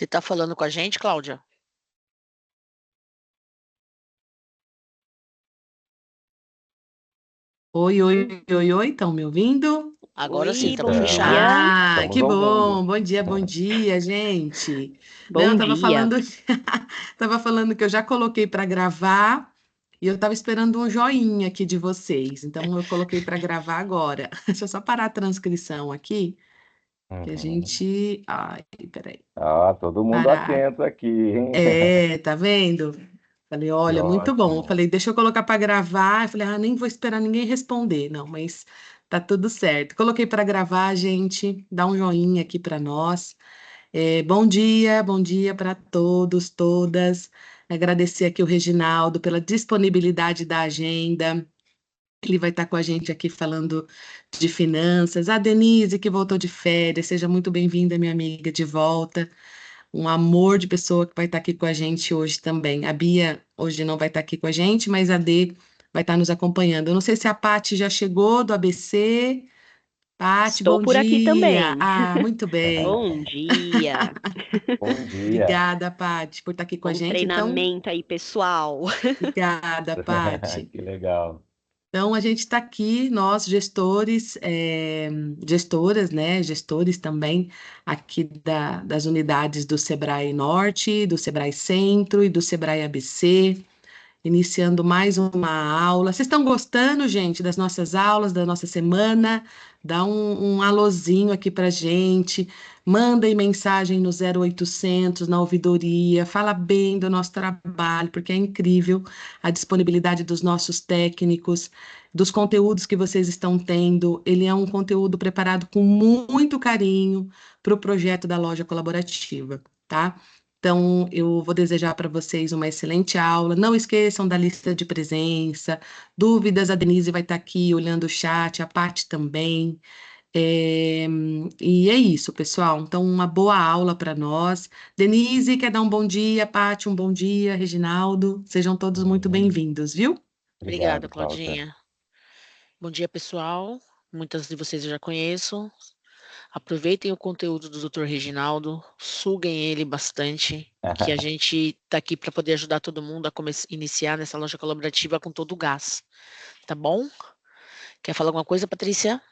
Você está falando com a gente, Cláudia? Oi, oi, oi, oi, estão me ouvindo? Agora sim, Oi, estamos bom fechado. dia. Ah, Estamos que ouvindo. bom dia, gente. Não, eu Bom tava dia. falando, tava falando que eu já coloquei para gravar e eu tava esperando um joinha aqui de vocês. Então eu coloquei para gravar agora. Deixa eu só parar a transcrição aqui, que a Uhum. gente, ai, peraí, Ah, todo mundo parar. atento aqui, hein? É, tá vendo? Falei, Que olha, muito bom. Eu ótimo. falei, deixa eu colocar para gravar. Eu falei, nem vou esperar ninguém responder. Não, mas tá tudo certo. Coloquei para gravar, gente. Dá um joinha aqui para nós. Bom dia para todos, todas. Agradecer aqui o Reginaldo pela disponibilidade da agenda. Ele vai estar com a gente aqui falando de finanças. A Denise, que voltou de férias, seja muito bem-vinda, minha amiga, de volta. Um amor de pessoa que vai estar aqui com a gente hoje também. A Bia hoje não vai estar aqui com a gente, mas a Dê vai estar nos acompanhando. Eu não sei se a Paty já chegou do ABC. Paty, Estou bom por aqui dia. também. Muito bem. Bom dia. Bom dia. Obrigada, Paty, por estar aqui com a Bom gente. Então, treinamento aí, pessoal. obrigada, Paty. Que legal. Então, a gente está aqui, nós gestores, gestoras, né, gestores também aqui das unidades do Sebrae Norte, do Sebrae Centro e do Sebrae ABC, iniciando mais uma aula. Vocês estão gostando, gente, das nossas aulas, da nossa semana? Dá um alôzinho aqui para gente, manda aí mensagem no 0800, na ouvidoria, fala bem do nosso trabalho, porque é incrível a disponibilidade dos nossos técnicos, dos conteúdos que vocês estão tendo. Ele é um conteúdo preparado com muito carinho para o projeto da loja colaborativa, tá? Então, eu vou desejar para vocês uma excelente aula. Não esqueçam da lista de presença. Dúvidas, a Denise vai estar aqui olhando o chat, a Paty também. É, e é isso, pessoal. Então, uma boa aula para nós. Denise, quer dar um bom dia? Paty, um bom dia. Reginaldo, sejam todos muito Uhum. bem-vindos, viu? Obrigada, Obrigado, Cláudia. Claudinha. Bom dia, pessoal. Muitas de vocês eu já conheço. Aproveitem o conteúdo do Dr. Reginaldo, suguem ele bastante, que a gente está aqui para poder ajudar todo mundo a iniciar nessa loja colaborativa com todo o gás. Tá bom? Quer falar alguma coisa, Patrícia?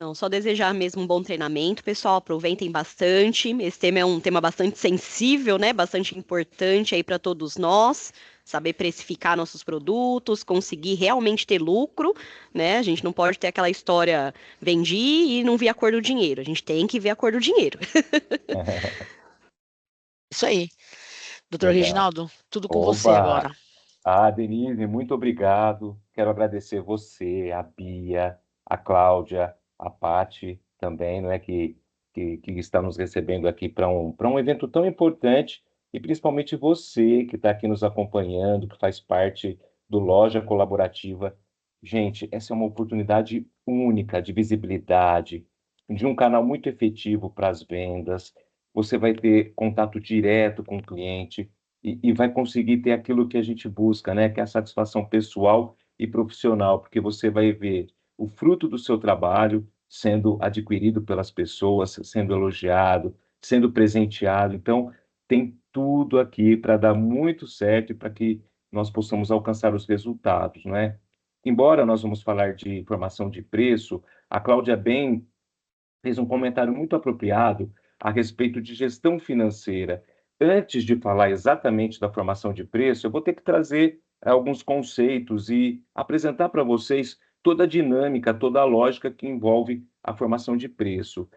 Não, só desejar mesmo um bom treinamento, pessoal. Aproveitem bastante. Esse tema é um tema bastante sensível, né? Bastante importante aí para todos nós. Saber precificar nossos produtos, conseguir realmente ter lucro, né? A gente não pode ter aquela história vendi e não vi a cor do dinheiro. A gente tem que ver a cor do dinheiro. Isso aí. Doutor Legal. Reginaldo, tudo com você Oba! agora. Denise, muito obrigado. Quero agradecer você, a Bia, a Cláudia, a Pati também, não é, que está nos recebendo aqui para um evento tão importante, e principalmente você que está aqui nos acompanhando, que faz parte do Loja Colaborativa. Gente, essa é uma oportunidade única de visibilidade, de um canal muito efetivo para as vendas. Você vai ter contato direto com o cliente e vai conseguir ter aquilo que a gente busca, né? Que é a satisfação pessoal e profissional, porque você vai ver o fruto do seu trabalho sendo adquirido pelas pessoas, sendo elogiado, sendo presenteado. Então, tem tudo aqui para dar muito certo e para que nós possamos alcançar os resultados, né? Embora nós vamos falar de informação de preço, a Cláudia bem fez um comentário muito apropriado a respeito de gestão financeira. Antes de falar exatamente da formação de preço, eu vou ter que trazer alguns conceitos e apresentar para vocês toda a dinâmica, toda a lógica que envolve a formação de preço.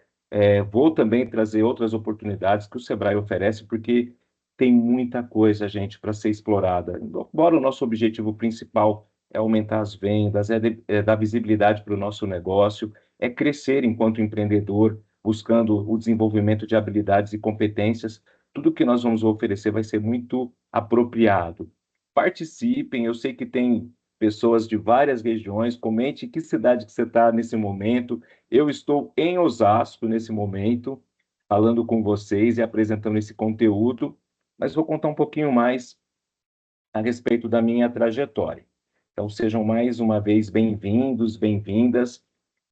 Vou também trazer outras oportunidades que o Sebrae oferece, porque tem muita coisa, gente, para ser explorada. Embora o nosso objetivo principal é aumentar as vendas, é dar visibilidade para o nosso negócio, é crescer enquanto empreendedor, buscando o desenvolvimento de habilidades e competências. Tudo que nós vamos oferecer vai ser muito apropriado. Participem, eu sei que tem pessoas de várias regiões, comente que cidade que você está nesse momento. Eu estou em Osasco nesse momento, falando com vocês e apresentando esse conteúdo, mas vou contar um pouquinho mais a respeito da minha trajetória. Então, sejam mais uma vez bem-vindos, bem-vindas.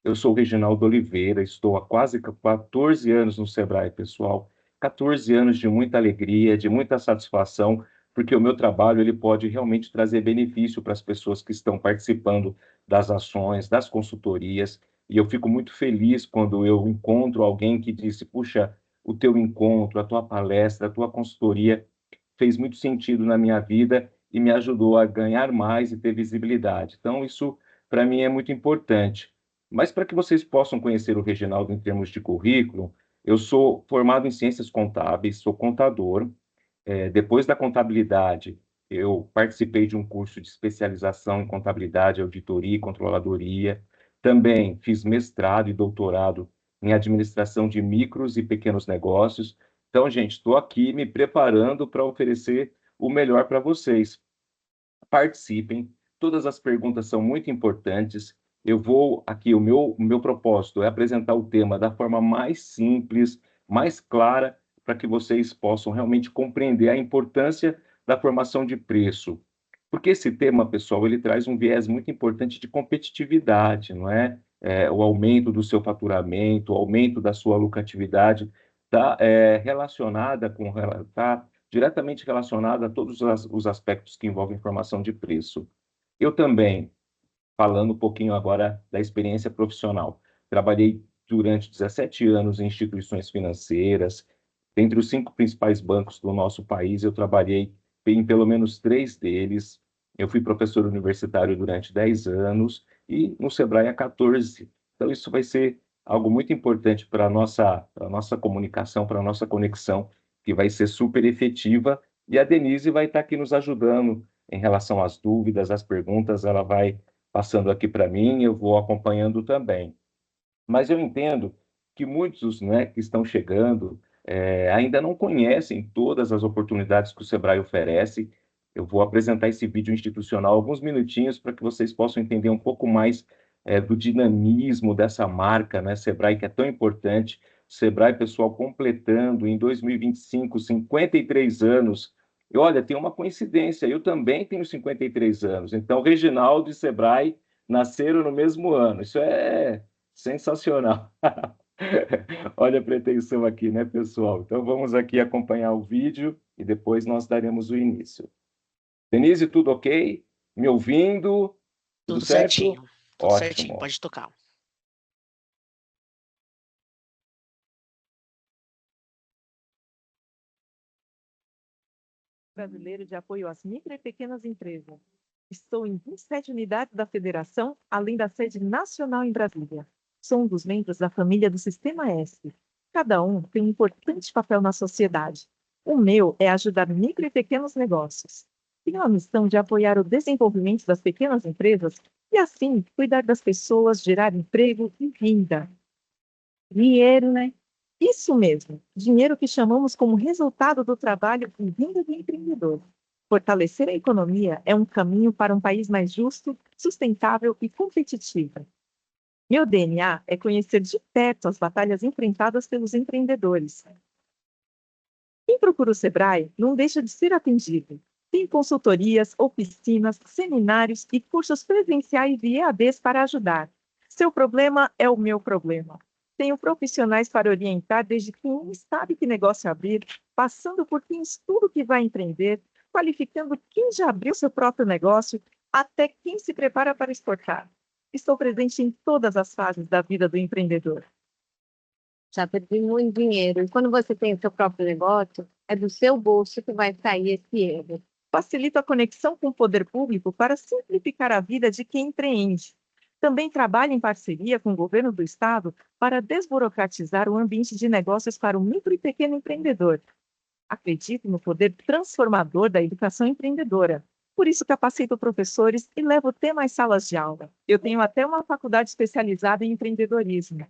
Eu sou o Reginaldo Oliveira, estou há quase 14 anos no Sebrae, pessoal. 14 anos de muita alegria, de muita satisfação, porque o meu trabalho ele pode realmente trazer benefício para as pessoas que estão participando das ações, das consultorias, e eu fico muito feliz quando eu encontro alguém que disse, puxa, o teu encontro, a tua palestra, a tua consultoria fez muito sentido na minha vida e me ajudou a ganhar mais e ter visibilidade. Então, isso, para mim, é muito importante. Mas para que vocês possam conhecer o Reginaldo em termos de currículo, eu sou formado em ciências contábeis, sou contador. Depois da contabilidade, eu participei de um curso de especialização em contabilidade, auditoria e controladoria. Também fiz mestrado e doutorado em administração de micros e pequenos negócios. Então, gente, estou aqui me preparando para oferecer o melhor para vocês. Participem, todas as perguntas são muito importantes. Eu vou aqui, o meu propósito é apresentar o tema da forma mais simples, mais clara, para que vocês possam realmente compreender a importância da formação de preço. Porque esse tema, pessoal, ele traz um viés muito importante de competitividade, não é? O aumento do seu faturamento, o aumento da sua lucratividade está relacionada com tá diretamente relacionada a todos os aspectos que envolvem formação de preço. Eu também, falando um pouquinho agora da experiência profissional, trabalhei durante 17 anos em instituições financeiras. Dentre os 5 principais bancos do nosso país, eu trabalhei em pelo menos 3 deles. Eu fui professor universitário durante 10 anos e no Sebrae há 14. Então, isso vai ser algo muito importante para a nossa comunicação, para a nossa conexão, que vai ser super efetiva. E a Denise vai estar aqui nos ajudando em relação às dúvidas, às perguntas. Ela vai passando aqui para mim, eu vou acompanhando também. Mas eu entendo que muitos, né, que estão chegando ainda não conhecem todas as oportunidades que o Sebrae oferece. Eu vou apresentar esse vídeo institucional alguns minutinhos para que vocês possam entender um pouco mais do dinamismo dessa marca, né, Sebrae, que é tão importante. Sebrae, pessoal, completando em 2025 53 anos. E olha, tem uma coincidência, eu também tenho 53 anos. Então, Reginaldo e Sebrae nasceram no mesmo ano. Isso é sensacional. Olha a pretensão aqui, né, pessoal? Então vamos aqui acompanhar o vídeo e depois nós daremos o início. Denise, tudo ok? Me ouvindo? Tudo Tudo certo? certinho, tudo certinho, Ótimo. pode tocar. Brasileiro de Apoio às Micro e Pequenas Empresas. Estou em 27 unidades da federação, além da sede nacional em Brasília. Sou um dos membros da família do Sistema S. Cada um tem um importante papel na sociedade. O meu é ajudar micro e pequenos negócios. Tenho a missão de apoiar o desenvolvimento das pequenas empresas e, assim, cuidar das pessoas, gerar emprego e renda. Dinheiro, né? Isso mesmo, dinheiro que chamamos como resultado do trabalho e renda do empreendedor. Fortalecer a economia é um caminho para um país mais justo, sustentável e competitivo. Meu DNA é conhecer de perto as batalhas enfrentadas pelos empreendedores. Quem procura o Sebrae não deixa de ser atendido. Tem consultorias, oficinas, seminários e cursos presenciais e EADs para ajudar. Seu problema é o meu problema. Tenho profissionais para orientar desde quem nem sabe que negócio abrir, passando por quem estuda o que vai empreender, qualificando quem já abriu seu próprio negócio, até quem se prepara para exportar. Estou presente em todas as fases da vida do empreendedor. Já perdi muito dinheiro. E quando você tem o seu próprio negócio, é do seu bolso que vai sair esse erro. Facilito a conexão com o poder público para simplificar a vida de quem empreende. Também trabalho em parceria com o governo do estado para desburocratizar o ambiente de negócios para o micro e pequeno empreendedor. Acredito no poder transformador da educação empreendedora. Por isso capacito professores e levo o tema às salas de aula. Eu tenho até uma faculdade especializada em empreendedorismo.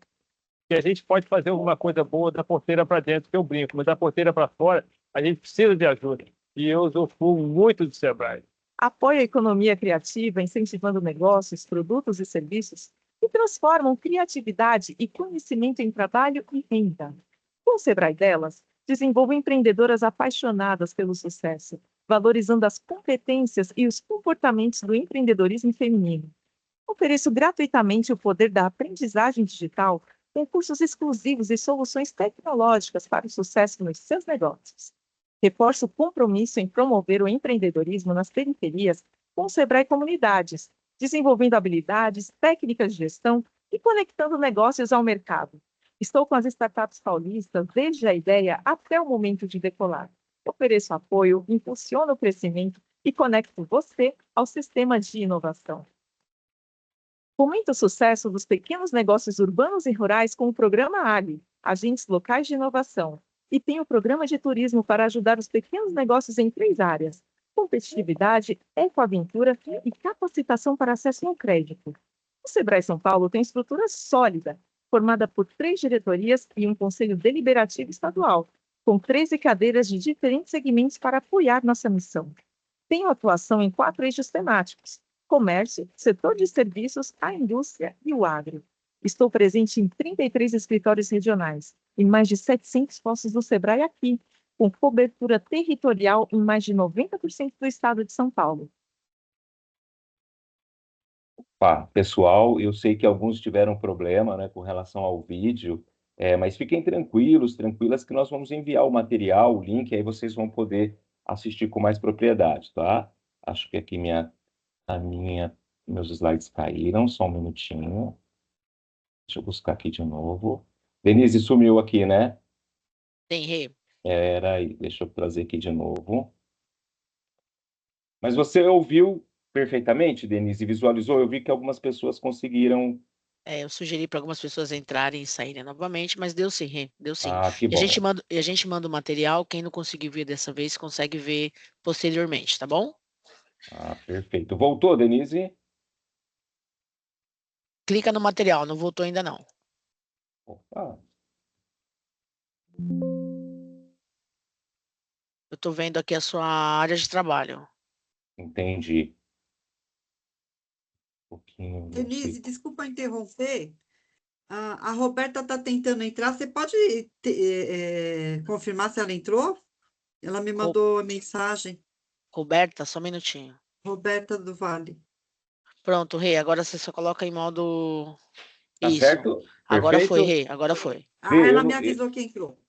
Que a gente pode fazer alguma coisa boa da porteira para dentro, que eu brinco, mas da porteira para fora, a gente precisa de ajuda. E eu usufruo muito do Sebrae. Apoio a economia criativa, incentivando negócios, produtos e serviços que transformam criatividade e conhecimento em trabalho e renda. Com o Sebrae Delas, desenvolvo empreendedoras apaixonadas pelo sucesso, valorizando as competências e os comportamentos do empreendedorismo feminino. Ofereço gratuitamente o poder da aprendizagem digital com cursos exclusivos e soluções tecnológicas para o sucesso nos seus negócios. Reforço o compromisso em promover o empreendedorismo nas periferias com o Sebrae Comunidades, desenvolvendo habilidades, técnicas de gestão e conectando negócios ao mercado. Estou com as startups paulistas desde a ideia até o momento de decolar. Ofereço apoio, impulsiono o crescimento e conecto você ao sistema de inovação. Fomenta o sucesso dos pequenos negócios urbanos e rurais com o programa ALI, Agentes Locais de Inovação, e tem o programa de turismo para ajudar os pequenos negócios em 3 áreas: competitividade, ecoaventura e capacitação para acesso ao crédito. O Sebrae São Paulo tem estrutura sólida, formada por 3 diretorias e um conselho deliberativo estadual, com 13 cadeiras de diferentes segmentos para apoiar nossa missão. Tenho atuação em 4 eixos temáticos: comércio, setor de serviços, a indústria e o agro. Estou presente em 33 escritórios regionais e mais de 700 postos do Sebrae aqui, com cobertura territorial em mais de 90% do estado de São Paulo. Pessoal, eu sei que alguns tiveram problema, né, com relação ao vídeo, mas fiquem tranquilos, tranquilas, que nós vamos enviar o material, o link, aí vocês vão poder assistir com mais propriedade, tá? Acho que aqui meus slides caíram, só um minutinho. Deixa eu buscar aqui de novo. Denise, sumiu aqui, né? Tem, Rê. Aí, deixa eu trazer aqui de novo. Mas você ouviu perfeitamente, Denise, visualizou? Eu vi que algumas pessoas conseguiram. Eu sugeri para algumas pessoas entrarem e saírem novamente, mas deu sim, Rê, deu sim. Que E bom. a gente manda o material, quem não conseguiu ver dessa vez, consegue ver posteriormente, tá bom? Perfeito. Voltou, Denise? Clica no material, não voltou ainda não. Opa. Eu estou vendo aqui a sua área de trabalho. Entendi. Um pouquinho. Denise, desculpa interromper. A Roberta está tentando entrar. Você pode confirmar se ela entrou? Ela me mandou a mensagem. Roberta, só um minutinho. Roberta do Vale. Pronto, Rê, agora você só coloca em modo... Tá Isso. certo? Agora Perfeito? foi, Rê, agora foi. Rê, Ela me avisou que entrou.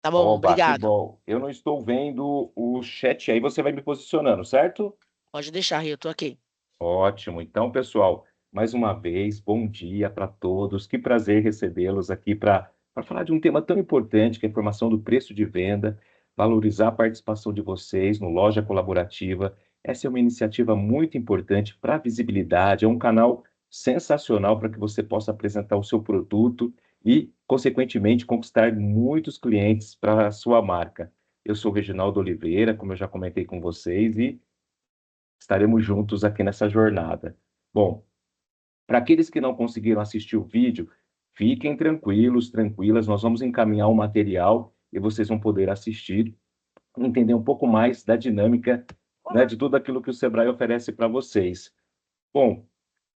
Tá bom, Oba, que obrigado. bom. Eu não estou vendo o chat aí, você vai me posicionando, certo? Pode deixar, Rê, eu estou aqui. Ótimo. Então, pessoal, mais uma vez, bom dia para todos. Que prazer recebê-los aqui para falar de um tema tão importante, que é a informação do preço de venda, valorizar a participação de vocês no Loja Colaborativa. Essa é uma iniciativa muito importante para a visibilidade, é um canal sensacional para que você possa apresentar o seu produto e, consequentemente, conquistar muitos clientes para a sua marca. Eu sou o Reginaldo Oliveira, como eu já comentei com vocês, e estaremos juntos aqui nessa jornada. Bom, para aqueles que não conseguiram assistir o vídeo, fiquem tranquilos, tranquilas, nós vamos encaminhar o material e vocês vão poder assistir, entender um pouco mais da dinâmica, né, de tudo aquilo que o Sebrae oferece para vocês. Bom,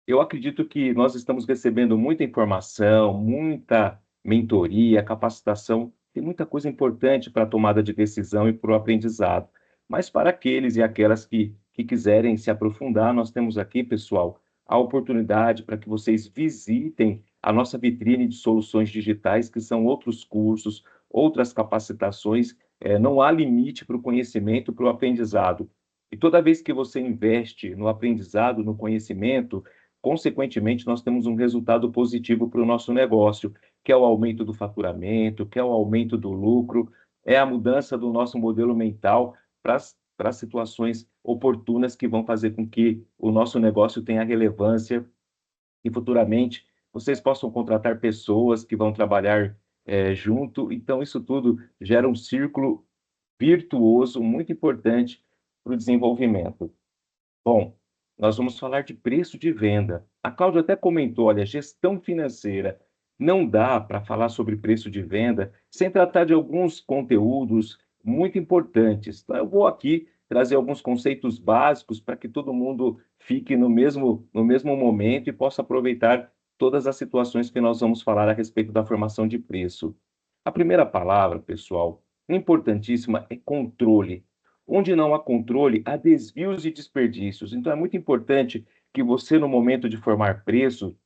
eu acredito que nós estamos recebendo muita informação, muita mentoria, capacitação, tem muita coisa importante para a tomada de decisão e para o aprendizado. Mas para aqueles e aquelas que quiserem se aprofundar, nós temos aqui, pessoal, a oportunidade para que vocês visitem a nossa vitrine de soluções digitais, que são outros cursos, outras capacitações. Não há limite para o conhecimento, para o aprendizado. E toda vez que você investe no aprendizado, no conhecimento, consequentemente, nós temos um resultado positivo para o nosso negócio, que é o aumento do faturamento, que é o aumento do lucro, é a mudança do nosso modelo mental para situações oportunas que vão fazer com que o nosso negócio tenha relevância e futuramente vocês possam contratar pessoas que vão trabalhar junto. Então, isso tudo gera um círculo virtuoso muito importante para o desenvolvimento. Bom, nós vamos falar de preço de venda. A Cláudia até comentou, olha, gestão financeira. Não dá para falar sobre preço de venda sem tratar de alguns conteúdos muito importantes. Então, eu vou aqui trazer alguns conceitos básicos para que todo mundo fique no mesmo momento e possa aproveitar todas as situações que nós vamos falar a respeito da formação de preço. A primeira palavra, pessoal, importantíssima, é controle. Onde não há controle, há desvios e desperdícios. Então, é muito importante que você, no momento de formar preço,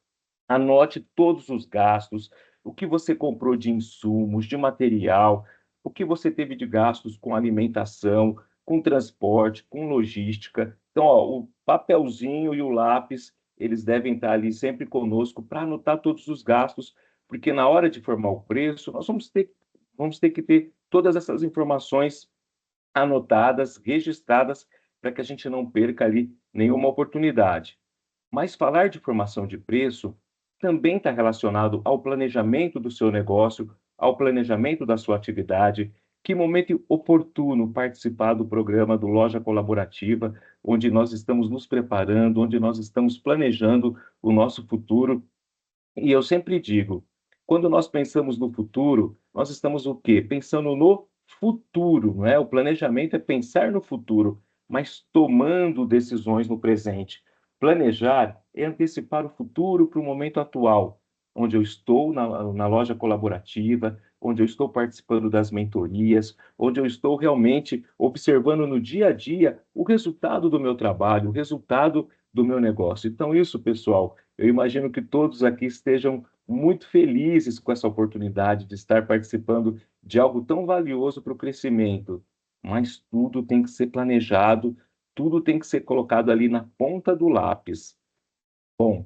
anote todos os gastos, o que você comprou de insumos, de material, o que você teve de gastos com alimentação, com transporte, com logística. Então, ó, o papelzinho e o lápis, eles devem estar ali sempre conosco para anotar todos os gastos, porque na hora de formar o preço, nós vamos ter que ter todas essas informações anotadas, registradas, para que a gente não perca ali nenhuma oportunidade. Mas falar de formação de preço também está relacionado ao planejamento do seu negócio, ao planejamento da sua atividade. Que momento oportuno participar do programa do Loja Colaborativa, onde nós estamos nos preparando, onde nós estamos planejando o nosso futuro. E eu sempre digo, quando nós pensamos no futuro, nós estamos o quê? Pensando no futuro, não é? O planejamento é pensar no futuro, mas tomando decisões no presente. Planejar é antecipar o futuro para o momento atual, onde eu estou na loja colaborativa, onde eu estou participando das mentorias, onde eu estou realmente observando no dia a dia o resultado do meu trabalho, o resultado do meu negócio. Então, isso, pessoal, eu imagino que todos aqui estejam muito felizes com essa oportunidade de estar participando de algo tão valioso para o crescimento. Mas tudo tem que ser planejado, tudo tem que ser colocado ali na ponta do lápis. Bom,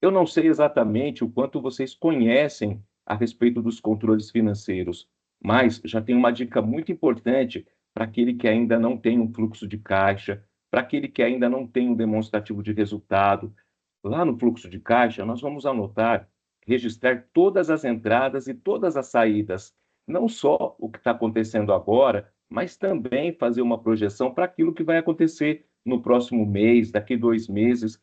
eu não sei exatamente o quanto vocês conhecem a respeito dos controles financeiros, mas já tem uma dica muito importante para aquele que ainda não tem um fluxo de caixa, para aquele que ainda não tem um demonstrativo de resultado. Lá no fluxo de caixa, nós vamos anotar, registrar todas as entradas e todas as saídas, não só o que está acontecendo agora, mas também fazer uma projeção para aquilo que vai acontecer no próximo mês, daqui 2 meses.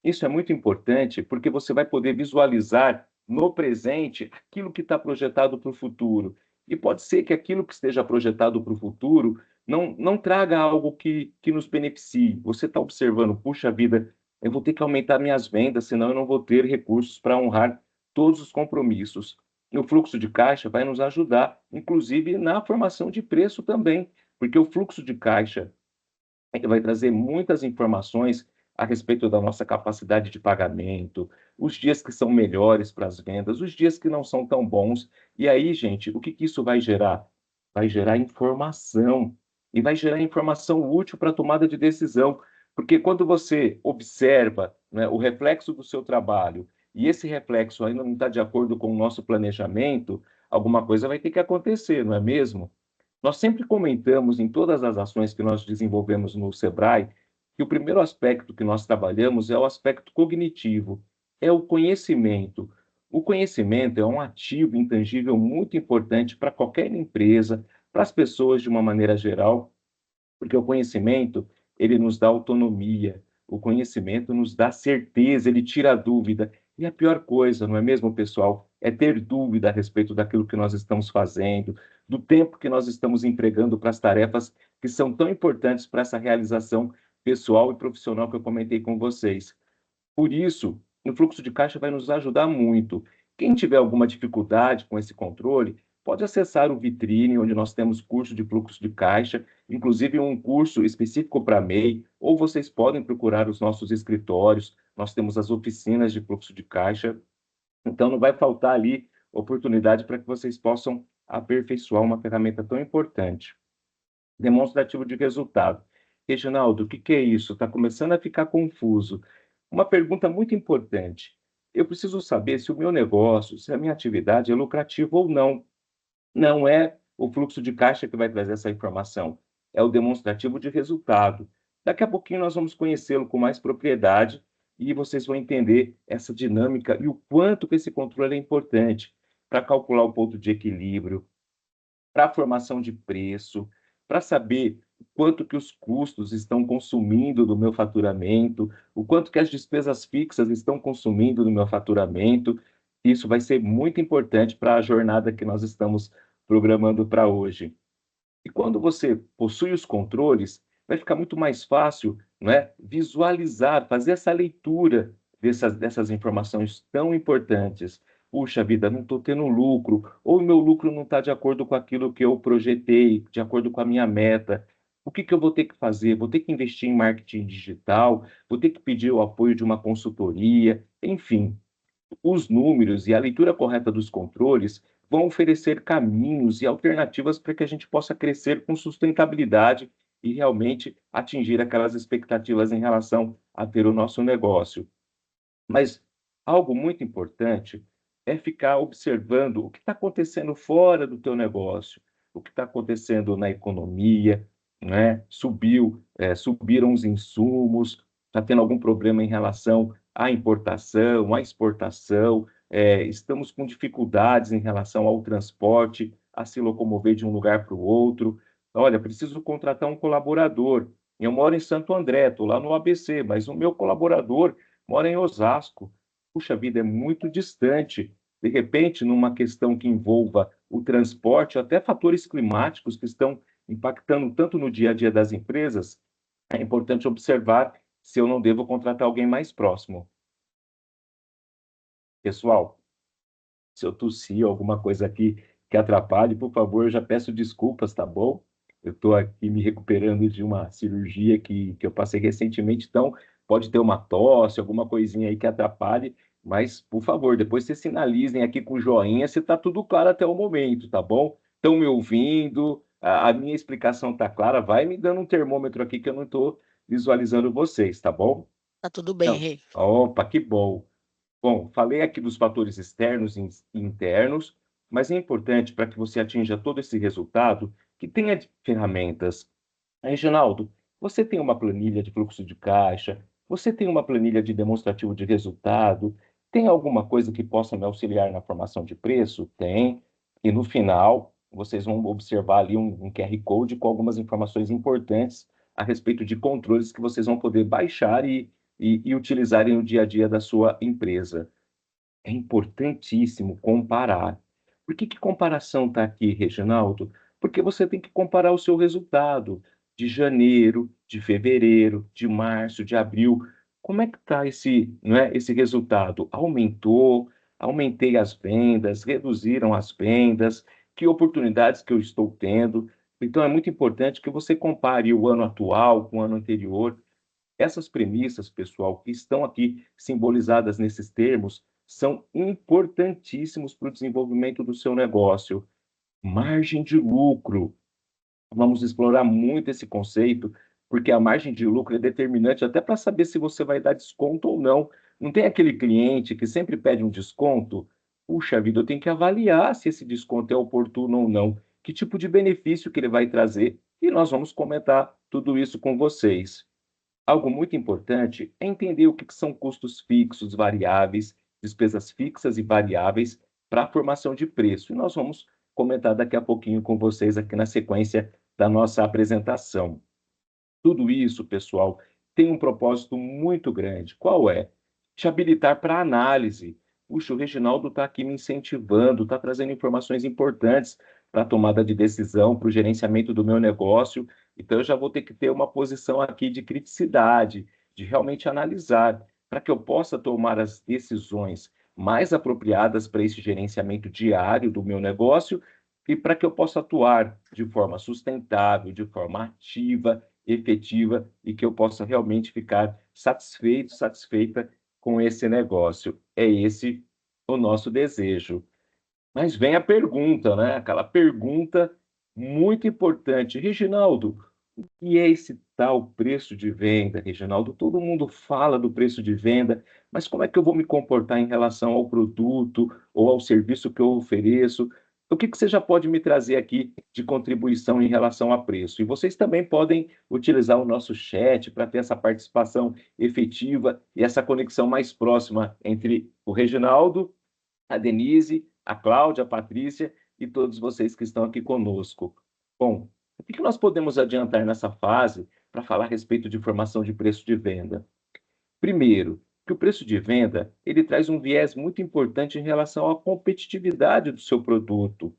Isso é muito importante porque você vai poder visualizar no presente aquilo que está projetado para o futuro. E pode ser que aquilo que esteja projetado para o futuro não traga algo que nos beneficie. Você está observando, puxa vida, eu vou ter que aumentar minhas vendas, senão eu não vou ter recursos para honrar todos os compromissos. E o fluxo de caixa vai nos ajudar, inclusive na formação de preço também, porque o fluxo de caixa ele vai trazer muitas informações a respeito da nossa capacidade de pagamento, os dias que são melhores para as vendas, os dias que não são tão bons. E aí, gente, o que que isso vai gerar? Vai gerar informação, e vai gerar informação útil para a tomada de decisão, porque quando você observa, né, o reflexo do seu trabalho, e esse reflexo ainda não está de acordo com o nosso planejamento, alguma coisa vai ter que acontecer, não é mesmo? Nós sempre comentamos em todas as ações que nós desenvolvemos no Sebrae que o primeiro aspecto que nós trabalhamos é o aspecto cognitivo, é o conhecimento. O conhecimento é um ativo intangível muito importante para qualquer empresa, para as pessoas de uma maneira geral, porque o conhecimento, ele nos dá autonomia, o conhecimento nos dá certeza, ele tira a dúvida. E a pior coisa, não é mesmo, pessoal, é ter dúvida a respeito daquilo que nós estamos fazendo, do tempo que nós estamos empregando para as tarefas que são tão importantes para essa realização pessoal e profissional que eu comentei com vocês. Por isso, o fluxo de caixa vai nos ajudar muito. Quem tiver alguma dificuldade com esse controle, pode acessar o Vitrine, onde nós temos curso de fluxo de caixa, inclusive um curso específico para MEI, ou vocês podem procurar os nossos escritórios, nós temos as oficinas de fluxo de caixa, então não vai faltar ali oportunidade para que vocês possam aperfeiçoar uma ferramenta tão importante. Demonstrativo de resultado. Reginaldo, o que é isso? Está começando a ficar confuso. Uma pergunta muito importante. Eu preciso saber se o meu negócio, se a minha atividade é lucrativa ou não. Não é o fluxo de caixa que vai trazer essa informação, é o demonstrativo de resultado. Daqui a pouquinho nós vamos conhecê-lo com mais propriedade e vocês vão entender essa dinâmica e o quanto que esse controle é importante para calcular o ponto de equilíbrio, para a formação de preço, para saber o quanto que os custos estão consumindo do meu faturamento, o quanto que as despesas fixas estão consumindo do meu faturamento. Isso vai ser muito importante para a jornada que nós estamos programando para hoje. E quando você possui os controles, vai ficar muito mais fácil, né, visualizar, fazer essa leitura dessas informações tão importantes. Puxa vida, não estou tendo lucro, ou o meu lucro não está de acordo com aquilo que eu projetei, de acordo com a minha meta. O que eu vou ter que fazer? Vou ter que investir em marketing digital, vou ter que pedir o apoio de uma consultoria, enfim. Os números e a leitura correta dos controles vão oferecer caminhos e alternativas para que a gente possa crescer com sustentabilidade e realmente atingir aquelas expectativas em relação a ter o nosso negócio. Mas algo muito importante é ficar observando o que está acontecendo fora do teu negócio, o que está acontecendo na economia, né? Subiram os insumos, está tendo algum problema em relação à importação, à exportação, estamos com dificuldades em relação ao transporte, a se locomover de um lugar para o outro. Olha, preciso contratar um colaborador. Eu moro em Santo André, estou lá no ABC, mas o meu colaborador mora em Osasco. Puxa vida, é muito distante. De repente, numa questão que envolva o transporte, até fatores climáticos que estão impactando tanto no dia a dia das empresas, é importante observar se eu não devo contratar alguém mais próximo. Pessoal, se eu tossir alguma coisa aqui que atrapalhe, por favor, eu já peço desculpas, tá bom? Eu estou aqui me recuperando de uma cirurgia que eu passei recentemente, então pode ter uma tosse, alguma coisinha aí que atrapalhe, mas, por favor, depois vocês sinalizem aqui com joinha se está tudo claro até o momento, tá bom? Estão me ouvindo? A minha explicação está clara? Vai me dando um termômetro aqui que eu não estou visualizando vocês, tá bom? Tá tudo bem, Então, Rei. opa, que bom. Bom, falei aqui dos fatores externos e internos, mas é importante para que você atinja todo esse resultado que tenha ferramentas. Reginaldo, você tem uma planilha de fluxo de caixa? Você tem uma planilha de demonstrativo de resultado? Tem alguma coisa que possa me auxiliar na formação de preço? Tem. E no final, vocês vão observar ali um QR Code com algumas informações importantes a respeito de controles que vocês vão poder baixar e utilizarem no dia a dia da sua empresa. É importantíssimo comparar. Por que comparação está aqui, Reginaldo? Porque você tem que comparar o seu resultado de janeiro, de fevereiro, de março, de abril. Como é que está esse resultado? Aumentou? Aumentei as vendas? Reduziram as vendas? Que oportunidades que eu estou tendo? Então, é muito importante que você compare o ano atual com o ano anterior. Essas premissas, pessoal, que estão aqui simbolizadas nesses termos, são importantíssimos para o desenvolvimento do seu negócio. Margem de lucro. Vamos explorar muito esse conceito, porque a margem de lucro é determinante até para saber se você vai dar desconto ou não. Não tem aquele cliente que sempre pede um desconto? Puxa vida, eu tenho que avaliar se esse desconto é oportuno ou não. Que tipo de benefício que ele vai trazer? E nós vamos comentar tudo isso com vocês. Algo muito importante é entender o que são custos fixos, variáveis, despesas fixas e variáveis para a formação de preço. E nós vamos comentar daqui a pouquinho com vocês aqui na sequência da nossa apresentação. Tudo isso, pessoal, tem um propósito muito grande. Qual é? Te habilitar para análise. Puxa, o Reginaldo está aqui me incentivando, está trazendo informações importantes para a tomada de decisão, para o gerenciamento do meu negócio. Então, eu já vou ter que ter uma posição aqui de criticidade, de realmente analisar, para que eu possa tomar as decisões mais apropriadas para esse gerenciamento diário do meu negócio e para que eu possa atuar de forma sustentável, de forma ativa, efetiva e que eu possa realmente ficar satisfeito, satisfeita com esse negócio. É esse o nosso desejo. Mas vem a pergunta, né? Aquela pergunta muito importante. Reginaldo, o que é esse tal preço de venda, Reginaldo? Todo mundo fala do preço de venda, mas como é que eu vou me comportar em relação ao produto ou ao serviço que eu ofereço? O que você já pode me trazer aqui de contribuição em relação a preço? E vocês também podem utilizar o nosso chat para ter essa participação efetiva e essa conexão mais próxima entre o Reginaldo, a Denise, a Cláudia, a Patrícia e todos vocês que estão aqui conosco. Bom, o que nós podemos adiantar nessa fase para falar a respeito de formação de preço de venda? Primeiro, que o preço de venda ele traz um viés muito importante em relação à competitividade do seu produto.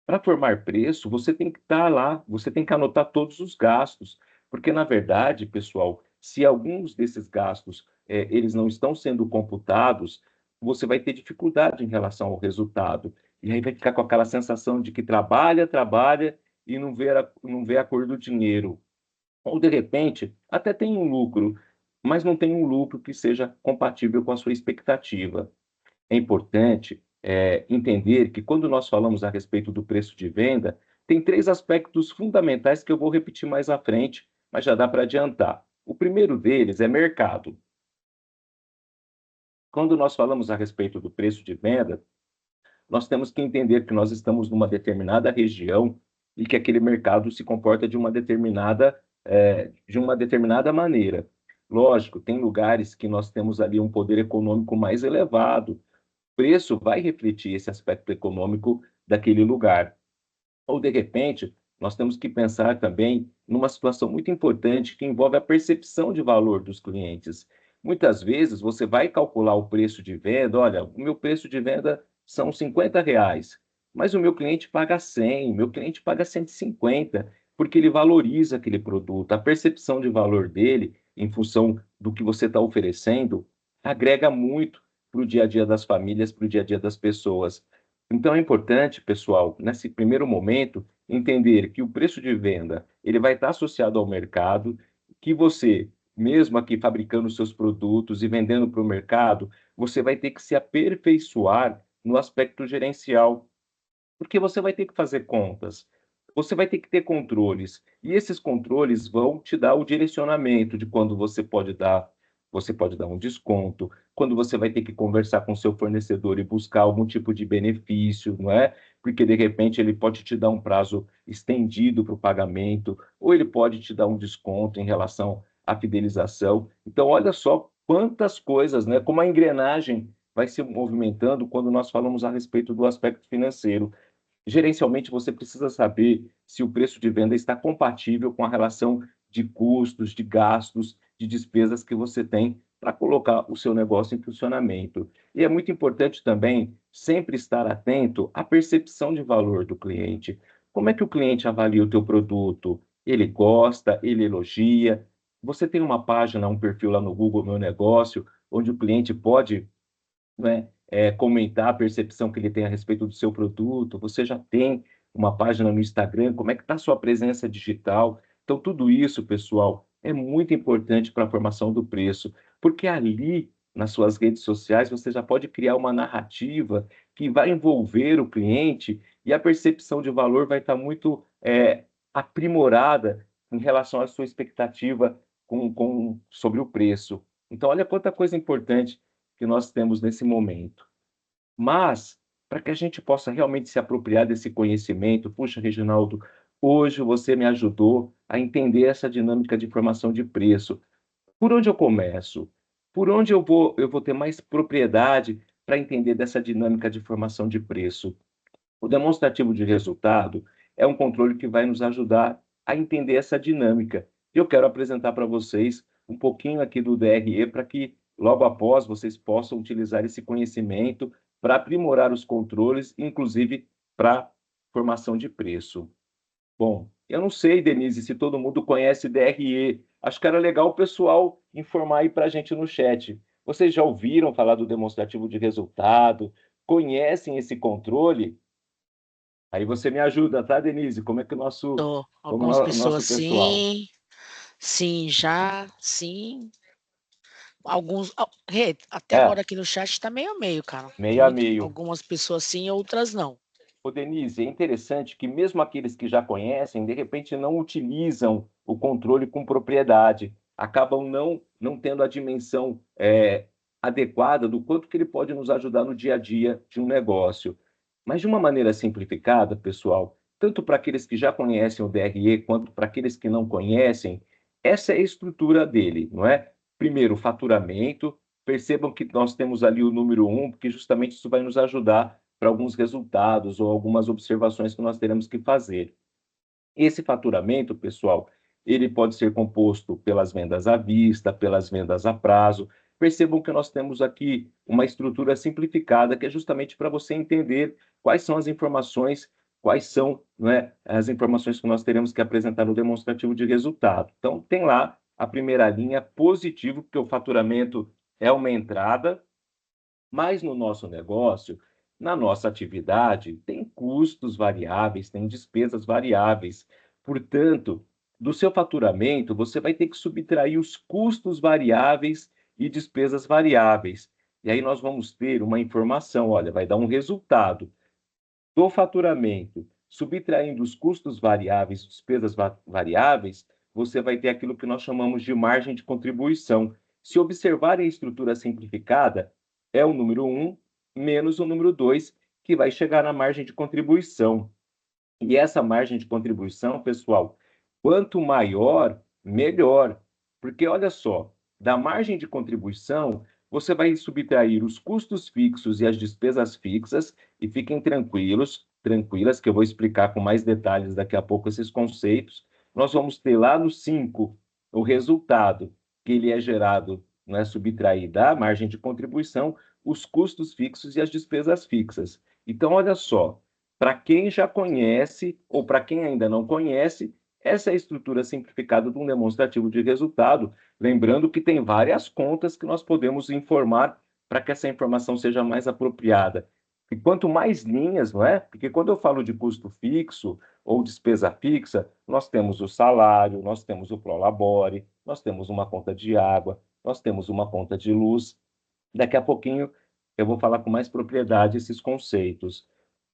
Para formar preço, você tem que estar lá, você tem que anotar todos os gastos, porque na verdade, pessoal, se alguns desses gastos eles não estão sendo computados, você vai ter dificuldade em relação ao resultado. E aí vai ficar com aquela sensação de que trabalha, trabalha e não vê a cor do dinheiro. Ou de repente, até tem um lucro, mas não tem um lucro que seja compatível com a sua expectativa. é importante entender que quando nós falamos a respeito do preço de venda, tem 3 aspectos fundamentais que eu vou repetir mais à frente, mas já dá para adiantar. O primeiro deles é mercado. Quando nós falamos a respeito do preço de venda, nós temos que entender que nós estamos numa determinada região e que aquele mercado se comporta de uma determinada maneira. Lógico, tem lugares que nós temos ali um poder econômico mais elevado. O preço vai refletir esse aspecto econômico daquele lugar. Ou, de repente, nós temos que pensar também numa situação muito importante que envolve a percepção de valor dos clientes. Muitas vezes você vai calcular o preço de venda, olha, o meu preço de venda são R$ 50, mas o meu cliente paga 100, o meu cliente paga 150, porque ele valoriza aquele produto. A percepção de valor dele, em função do que você está oferecendo, agrega muito para o dia a dia das famílias, para o dia a dia das pessoas. Então é importante, pessoal, nesse primeiro momento, entender que o preço de venda ele vai estar associado ao mercado, que você, mesmo aqui fabricando seus produtos e vendendo para o mercado, você vai ter que se aperfeiçoar no aspecto gerencial, porque você vai ter que fazer contas, você vai ter que ter controles, e esses controles vão te dar o direcionamento de quando você pode dar um desconto, quando você vai ter que conversar com seu fornecedor e buscar algum tipo de benefício, não é? Porque de repente ele pode te dar um prazo estendido para o pagamento, ou ele pode te dar um desconto em relação à fidelização. Então, olha só quantas coisas, né? Como a engrenagem vai se movimentando quando nós falamos a respeito do aspecto financeiro. Gerencialmente, você precisa saber se o preço de venda está compatível com a relação de custos, de gastos, de despesas que você tem para colocar o seu negócio em funcionamento. E é muito importante também sempre estar atento à percepção de valor do cliente. Como é que o cliente avalia o teu produto? Ele gosta, ele elogia? Você tem uma página, um perfil lá no Google Meu Negócio, onde o cliente pode, né, comentar a percepção que ele tem a respeito do seu produto, você já tem uma página no Instagram, como é que está a sua presença digital? Então, tudo isso, pessoal, é muito importante para a formação do preço, porque ali, nas suas redes sociais, você já pode criar uma narrativa que vai envolver o cliente e a percepção de valor vai estar muito aprimorada em relação à sua expectativa sobre o preço. Então, olha quanta coisa importante que nós temos nesse momento. Mas, para que a gente possa realmente se apropriar desse conhecimento, puxa, Reginaldo, hoje você me ajudou a entender essa dinâmica de formação de preço. Por onde eu começo? Por onde eu vou ter mais propriedade para entender dessa dinâmica de formação de preço? O demonstrativo de resultado é um controle que vai nos ajudar a entender essa dinâmica. Eu quero apresentar para vocês um pouquinho aqui do DRE para que logo após vocês possam utilizar esse conhecimento para aprimorar os controles, inclusive para formação de preço. Bom, eu não sei, Denise, se todo mundo conhece DRE. Acho que era legal o pessoal informar aí para a gente no chat. Vocês já ouviram falar do demonstrativo de resultado? Conhecem esse controle? Aí você me ajuda, tá, Denise? Como é que como Algumas é o pessoas nosso pessoal? sim, já, sim. Alguns, até É, agora aqui no chat está meio a meio, cara. meio a meio. Algumas pessoas sim, outras não. Ô, Denise, é interessante que mesmo aqueles que já conhecem, de repente não utilizam o controle com propriedade, acabam não tendo a dimensão adequada do quanto que ele pode nos ajudar no dia a dia de um negócio. Mas de uma maneira simplificada, pessoal, tanto para aqueles que já conhecem o DRE quanto para aqueles que não conhecem, essa é a estrutura dele, não é? Primeiro, o faturamento. Percebam que nós temos ali o número 1, porque justamente isso vai nos ajudar para alguns resultados ou algumas observações que nós teremos que fazer. Esse faturamento, pessoal, ele pode ser composto pelas vendas à vista, pelas vendas a prazo. Percebam que nós temos aqui uma estrutura simplificada, que é justamente para você entender quais são as informações, quais são, né, as informações que nós teremos que apresentar no demonstrativo de resultado. Então, tem lá a primeira linha, positivo, porque o faturamento é uma entrada, mas no nosso negócio, na nossa atividade, tem custos variáveis, tem despesas variáveis. Portanto, do seu faturamento, você vai ter que subtrair os custos variáveis e despesas variáveis. E aí nós vamos ter uma informação, olha, vai dar um resultado do faturamento, subtraindo os custos variáveis, despesas variáveis, você vai ter aquilo que nós chamamos de margem de contribuição. Se observarem a estrutura simplificada, é o número 1 menos o número 2, que vai chegar na margem de contribuição. E essa margem de contribuição, pessoal, quanto maior, melhor. Porque, olha só, da margem de contribuição, você vai subtrair os custos fixos e as despesas fixas, e fiquem tranquilas, que eu vou explicar com mais detalhes daqui a pouco esses conceitos. Nós vamos ter lá no 5 o resultado, que ele é gerado, né, subtrair da margem de contribuição, os custos fixos e as despesas fixas. Então, olha só, para quem já conhece ou para quem ainda não conhece, essa é a estrutura simplificada de um demonstrativo de resultado, lembrando que tem várias contas que nós podemos informar para que essa informação seja mais apropriada. E quanto mais linhas, não é? Porque quando eu falo de custo fixo ou despesa fixa, nós temos o salário, nós temos o prolabore, nós temos uma conta de água, nós temos uma conta de luz. Daqui a pouquinho eu vou falar com mais propriedade esses conceitos.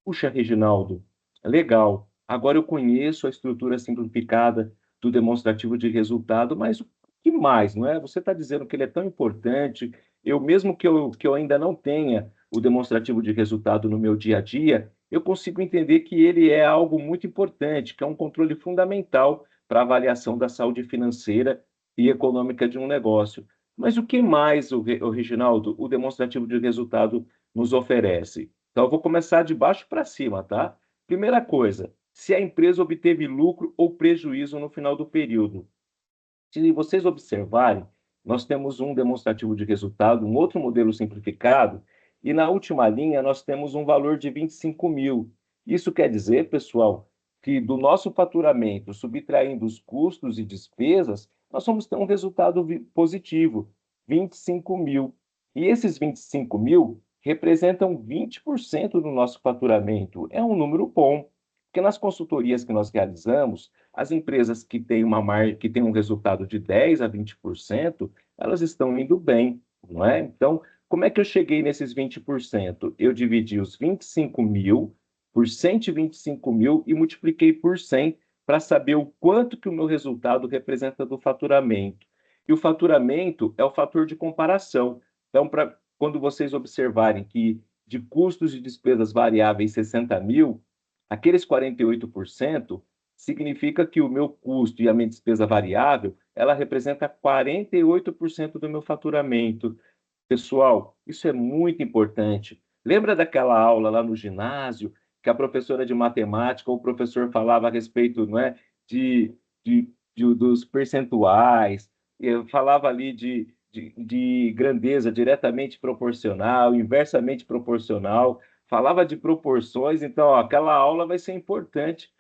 Puxa, Reginaldo, legal. Agora eu conheço a estrutura simplificada do demonstrativo de resultado, mas o que mais, não é? Você está dizendo que ele é tão importante. Eu, mesmo que eu ainda não tenha o demonstrativo de resultado no meu dia a dia, eu consigo entender que ele é algo muito importante, que é um controle fundamental para a avaliação da saúde financeira e econômica de um negócio. Mas o que mais, o Reginaldo, o demonstrativo de resultado nos oferece? Então, eu vou começar de baixo para cima, tá? Primeira coisa, se a empresa obteve lucro ou prejuízo no final do período. Se vocês observarem, nós temos um demonstrativo de resultado, um outro modelo simplificado, e na última linha nós temos um valor de 25 mil. Isso quer dizer, pessoal, que do nosso faturamento, subtraindo os custos e despesas, nós vamos ter um resultado positivo, 25 mil. E esses 25 mil representam 20% do nosso faturamento. É um número bom, porque nas consultorias que nós realizamos, as empresas que têm que têm um resultado de 10 a 20%, elas estão indo bem, não é? Então, como é que eu cheguei nesses 20%? Eu dividi os 25 mil por 125 mil e multipliquei por 100 para saber o quanto que o meu resultado representa do faturamento. E o faturamento é o fator de comparação. Então, quando vocês observarem que de custos e despesas variáveis 60 mil, aqueles 48% significa que o meu custo e a minha despesa variável, ela representa 48% do meu faturamento. Pessoal, isso é muito importante. Lembra daquela aula lá no ginásio que a professora de matemática ou o professor falava a respeito, não é, dos percentuais, falava ali de grandeza diretamente proporcional, inversamente proporcional, falava de proporções, então ó, aquela aula vai ser importante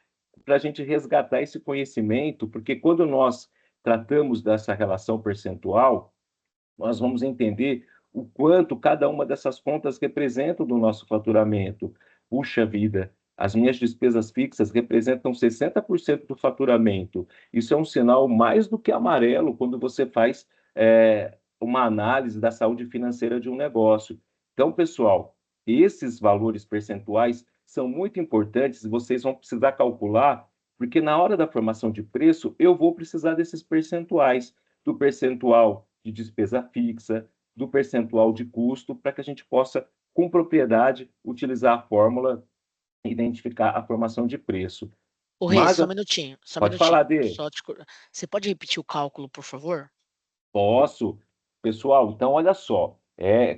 para a gente resgatar esse conhecimento, porque quando nós tratamos dessa relação percentual, nós vamos entender o quanto cada uma dessas contas representa do nosso faturamento. Puxa vida, as minhas despesas fixas representam 60% do faturamento. Isso é um sinal mais do que amarelo quando você faz uma análise da saúde financeira de um negócio. Então, pessoal, esses valores percentuais são muito importantes, vocês vão precisar calcular, porque na hora da formação de preço, eu vou precisar desses percentuais, do percentual de despesa fixa, do percentual de custo, para que a gente possa, com propriedade, utilizar a fórmula e identificar a formação de preço. Ô, Rei, só um minutinho. Pode falar, Dê. Você pode repetir o cálculo, por favor? Posso. Pessoal, então olha só.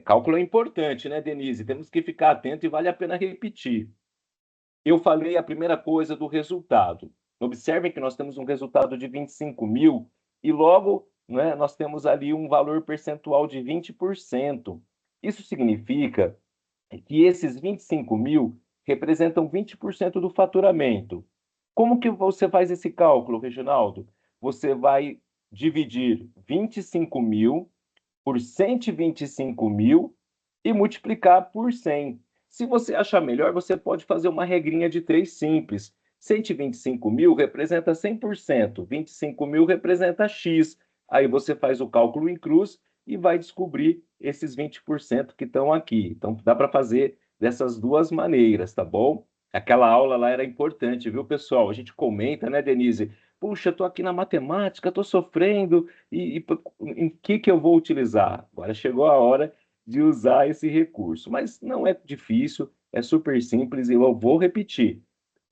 Cálculo é importante, né, Denise? Temos que ficar atento e vale a pena repetir. Eu falei a primeira coisa do resultado. Observem que nós temos um resultado de 25 mil e logo, né, nós temos ali um valor percentual de 20%. Isso significa que esses 25 mil representam 20% do faturamento. Como que você faz esse cálculo, Reginaldo? Você vai dividir 25 mil por 125 mil e multiplicar por 100. Se você achar melhor, você pode fazer uma regrinha de 3 simples. 125 mil representa 100%, 25 mil representa X. Aí você faz o cálculo em cruz e vai descobrir esses 20% que estão aqui. Então, dá para fazer dessas duas maneiras, tá bom? Aquela aula lá era importante, viu, pessoal? A gente comenta, né, Denise? Puxa, estou aqui na matemática, estou sofrendo, em que eu vou utilizar? Agora chegou a hora de usar esse recurso, mas não é difícil, é super simples e eu vou repetir.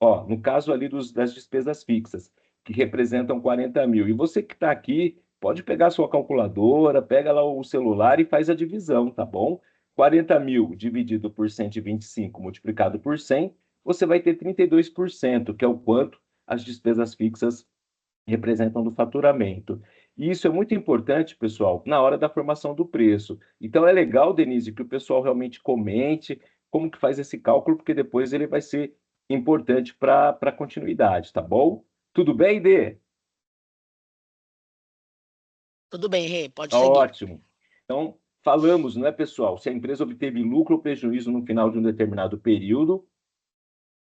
Ó, no caso ali das despesas fixas, que representam 40 mil, e você que está aqui, pode pegar sua calculadora, pega lá o celular e faz a divisão, tá bom? 40 mil dividido por 125 multiplicado por 100, você vai ter 32%, que é o quanto as despesas fixas representam do faturamento. E isso é muito importante, pessoal, na hora da formação do preço. Então é legal, Denise, que o pessoal realmente comente como que faz esse cálculo, porque depois ele vai ser importante para a continuidade, tá bom? Tudo bem, Dê? Tudo bem, Rê, pode seguir. Ótimo. Então, falamos, não é, pessoal, se a empresa obteve lucro ou prejuízo no final de um determinado período.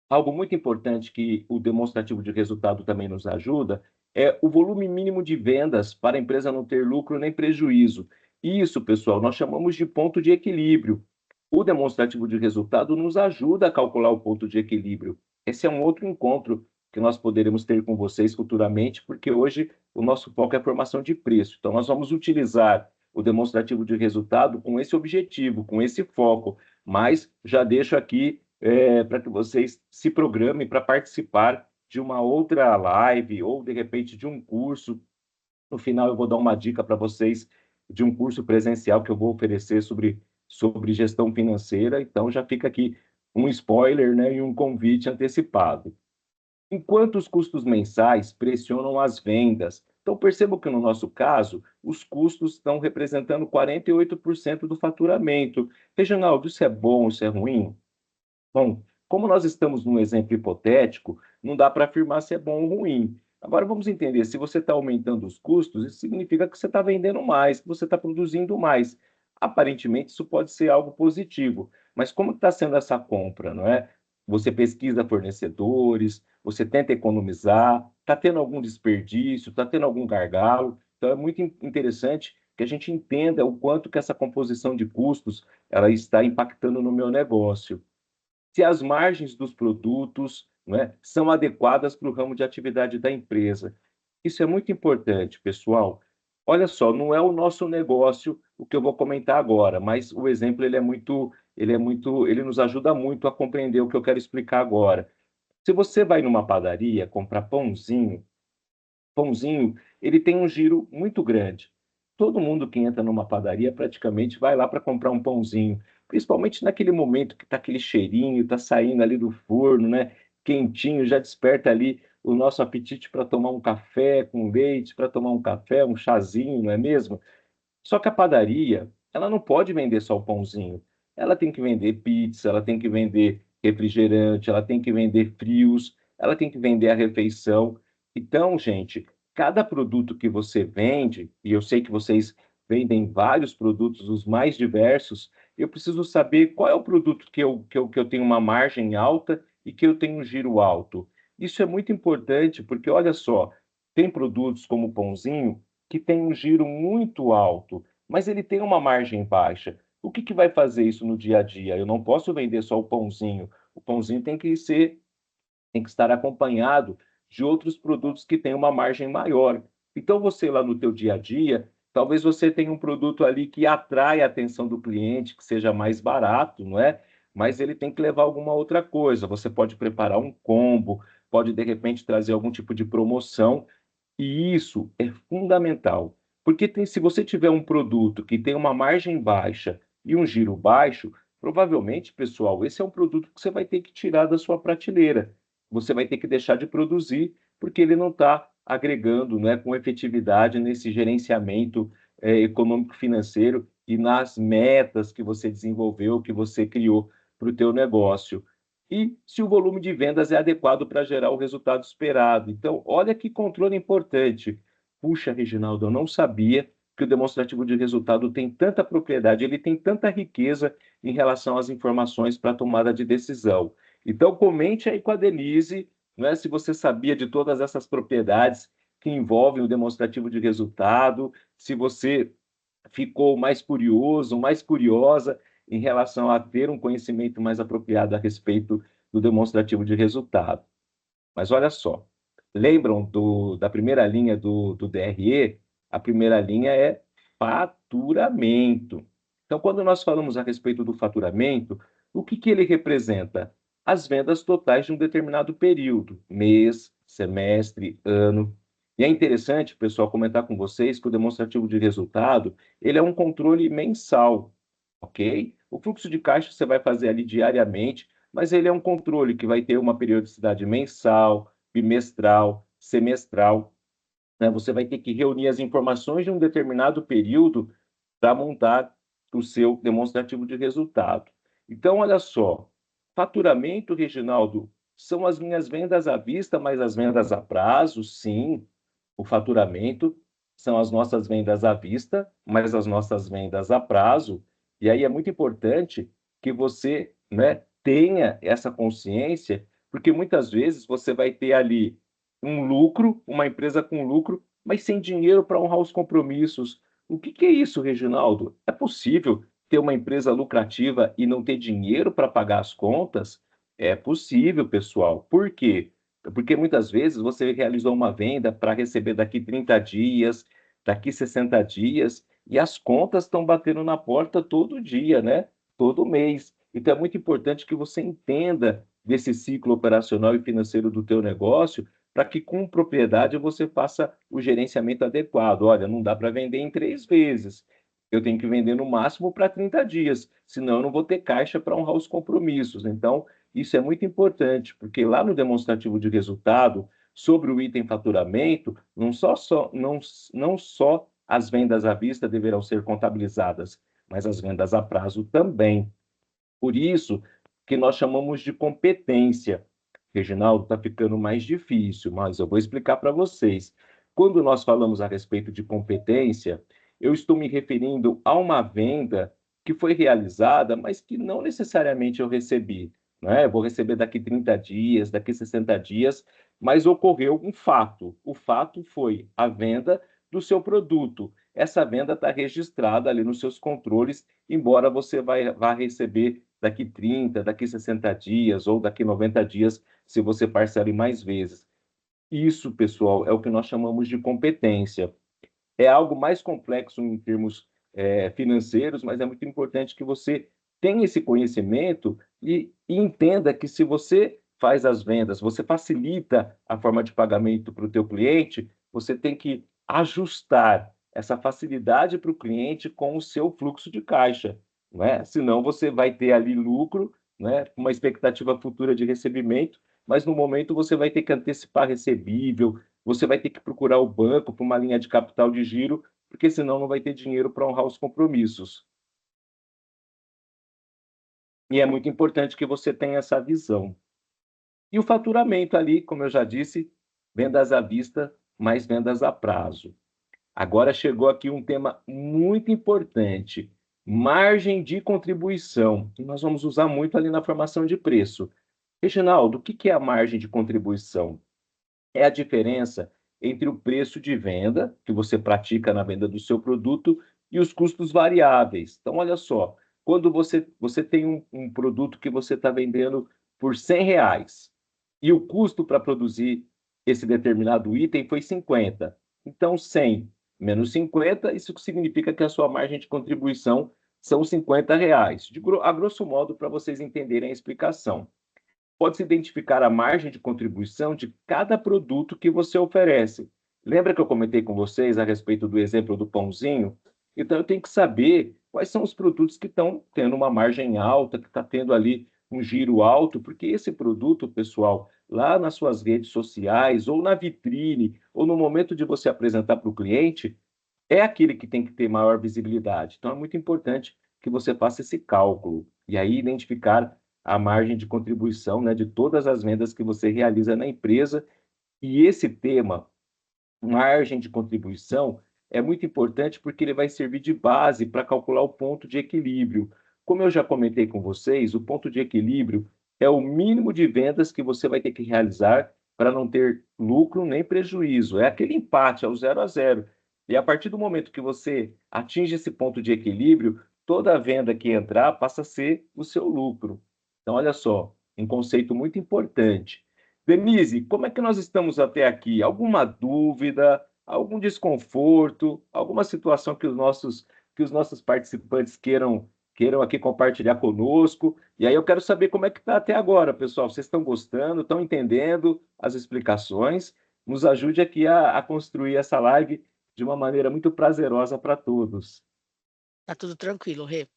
Algo muito importante que o demonstrativo de resultado também nos ajuda é o volume mínimo de vendas para a empresa não ter lucro nem prejuízo. Isso, pessoal, nós chamamos de ponto de equilíbrio. O demonstrativo de resultado nos ajuda a calcular o ponto de equilíbrio. Esse é um outro encontro que nós poderemos ter com vocês futuramente, porque hoje o nosso foco é a formação de preço. Então, nós vamos utilizar o demonstrativo de resultado com esse objetivo, com esse foco. Mas já deixo aqui para que vocês se programem para participar de uma outra live ou, de repente, de um curso. No final, eu vou dar uma dica para vocês de um curso presencial que eu vou oferecer sobre gestão financeira. Então, já fica aqui um spoiler, né, e um convite antecipado. Enquanto os custos mensais pressionam as vendas. Então, percebam que, no nosso caso, os custos estão representando 48% do faturamento. Reginaldo, isso é bom, isso é ruim? Bom, como nós estamos num exemplo hipotético, não dá para afirmar se é bom ou ruim. Agora vamos entender, se você está aumentando os custos, isso significa que você está vendendo mais, que você está produzindo mais. Aparentemente, isso pode ser algo positivo, mas como está sendo essa compra, não é? Você pesquisa fornecedores, você tenta economizar, está tendo algum desperdício, está tendo algum gargalo. Então é muito interessante que a gente entenda o quanto que essa composição de custos ela está impactando no meu negócio, se as margens dos produtos, né, são adequadas para o ramo de atividade da empresa. Isso é muito importante, pessoal. Olha só, não é o nosso negócio o que eu vou comentar agora, mas o exemplo ele nos ajuda muito a compreender o que eu quero explicar agora. Se você vai numa padaria comprar pãozinho, ele tem um giro muito grande. Todo mundo que entra numa padaria praticamente vai lá para comprar um pãozinho, principalmente naquele momento que está aquele cheirinho, está saindo ali do forno, né? Quentinho, já desperta ali o nosso apetite para tomar um café com leite, para tomar um café, um chazinho, não é mesmo? Só que a padaria, ela não pode vender só o pãozinho. Ela tem que vender pizza, ela tem que vender refrigerante, ela tem que vender frios, ela tem que vender a refeição. Então, gente, cada produto que você vende, e eu sei que vocês vendem vários produtos, os mais diversos, eu preciso saber qual é o produto que eu tenho uma margem alta e que eu tenho um giro alto. Isso é muito importante, porque olha só, tem produtos como o pãozinho que tem um giro muito alto, mas ele tem uma margem baixa. O que vai fazer isso no dia a dia? Eu não posso vender só o pãozinho. O pãozinho tem que estar acompanhado de outros produtos que têm uma margem maior. Então, você lá no teu dia a dia, talvez você tenha um produto ali que atrai a atenção do cliente, que seja mais barato, não é? Mas ele tem que levar alguma outra coisa. Você pode preparar um combo, pode de repente trazer algum tipo de promoção, e isso é fundamental, porque se você tiver um produto que tem uma margem baixa e um giro baixo, provavelmente, pessoal, esse é um produto que você vai ter que tirar da sua prateleira. Você vai ter que deixar de produzir, porque ele não está agregando, né, com efetividade nesse gerenciamento econômico-financeiro e nas metas que você desenvolveu, que você criou para o teu negócio. E se o volume de vendas é adequado para gerar o resultado esperado. Então, olha que controle importante. Puxa, Reginaldo, eu não sabia que o demonstrativo de resultado tem tanta propriedade, ele tem tanta riqueza em relação às informações para a tomada de decisão. Então, comente aí com a Denise, né, se você sabia de todas essas propriedades que envolvem o demonstrativo de resultado, se você ficou mais curioso, mais curiosa em relação a ter um conhecimento mais apropriado a respeito do demonstrativo de resultado. Mas olha só, lembram da primeira linha do DRE? A primeira linha é faturamento. Então, quando nós falamos a respeito do faturamento, o que ele representa? As vendas totais de um determinado período, mês, semestre, ano. E é interessante, pessoal, comentar com vocês que o demonstrativo de resultado, ele é um controle mensal, ok? O fluxo de caixa você vai fazer ali diariamente, mas ele é um controle que vai ter uma periodicidade mensal, bimestral, semestral, né? Você vai ter que reunir as informações de um determinado período para montar o seu demonstrativo de resultado. Então, olha só, faturamento, Reginaldo, são as minhas vendas à vista, mas as vendas a prazo, sim. O faturamento são as nossas vendas à vista, mas as nossas vendas a prazo. E aí é muito importante que você, né, tenha essa consciência, porque muitas vezes você vai ter ali um lucro, uma empresa com lucro, mas sem dinheiro para honrar os compromissos. O que é isso, Reginaldo? É possível ter uma empresa lucrativa e não ter dinheiro para pagar as contas? É possível, pessoal. Por quê? Porque muitas vezes você realizou uma venda para receber daqui 30 dias, daqui 60 dias, e as contas estão batendo na porta todo dia, né? Todo mês. Então é muito importante que você entenda desse ciclo operacional e financeiro do teu negócio, para que com propriedade você faça o gerenciamento adequado. Olha, não dá para vender em 3 vezes. Eu tenho que vender no máximo para 30 dias, senão eu não vou ter caixa para honrar os compromissos. Então, isso é muito importante, porque lá no demonstrativo de resultado, sobre o item faturamento, não só as vendas à vista deverão ser contabilizadas, mas as vendas a prazo também. Por isso que nós chamamos de competência. Reginaldo, está ficando mais difícil, mas eu vou explicar para vocês. Quando nós falamos a respeito de competência, eu estou me referindo a uma venda que foi realizada, mas que não necessariamente eu recebi. Né? Eu vou receber daqui 30 dias, daqui 60 dias, mas ocorreu um fato. O fato foi a venda do seu produto. Essa venda está registrada ali nos seus controles, embora você vá receber daqui 30, daqui 60 dias ou daqui 90 dias, se você parcela em mais vezes. Isso, pessoal, é o que nós chamamos de competência. É algo mais complexo em termos financeiros, mas é muito importante que você tenha esse conhecimento e entenda que se você faz as vendas, você facilita a forma de pagamento para o teu cliente, você tem que ajustar essa facilidade para o cliente com o seu fluxo de caixa, não é? Senão você vai ter ali lucro, né, uma expectativa futura de recebimento, mas no momento você vai ter que antecipar recebível, você vai ter que procurar o banco para uma linha de capital de giro, porque senão não vai ter dinheiro para honrar os compromissos. E é muito importante que você tenha essa visão. E o faturamento ali, como eu já disse, vendas à vista, mais vendas a prazo. Agora chegou aqui um tema muito importante, margem de contribuição, que nós vamos usar muito ali na formação de preço. Reginaldo, o que é a margem de contribuição? É a diferença entre o preço de venda, que você pratica na venda do seu produto, e os custos variáveis. Então, olha só, quando você tem um produto que você está vendendo por R$ 100, e o custo para produzir esse determinado item foi 50. Então, 100 menos 50, isso significa que a sua margem de contribuição são R$ 50. A grosso modo, para vocês entenderem a explicação. Pode-se identificar a margem de contribuição de cada produto que você oferece. Lembra que eu comentei com vocês a respeito do exemplo do pãozinho? Então, eu tenho que saber quais são os produtos que estão tendo uma margem alta, que está tendo ali um giro alto, porque esse produto, pessoal, lá nas suas redes sociais, ou na vitrine, ou no momento de você apresentar para o cliente, é aquele que tem que ter maior visibilidade. Então, é muito importante que você faça esse cálculo e aí identificar a margem de contribuição, né, de todas as vendas que você realiza na empresa. E esse tema, margem de contribuição, é muito importante porque ele vai servir de base para calcular o ponto de equilíbrio. Como eu já comentei com vocês, o ponto de equilíbrio é o mínimo de vendas que você vai ter que realizar para não ter lucro nem prejuízo. É aquele empate, é o 0 a 0. E a partir do momento que você atinge esse ponto de equilíbrio, toda a venda que entrar passa a ser o seu lucro. Então, olha só, um conceito muito importante. Denise, como é que nós estamos até aqui? Alguma dúvida, algum desconforto, alguma situação que os nossos participantes queiram aqui compartilhar conosco? E aí eu quero saber como é que está até agora, pessoal. Vocês estão gostando, estão entendendo as explicações? Nos ajude aqui a construir essa live de uma maneira muito prazerosa para todos. Tá tudo tranquilo, Rê.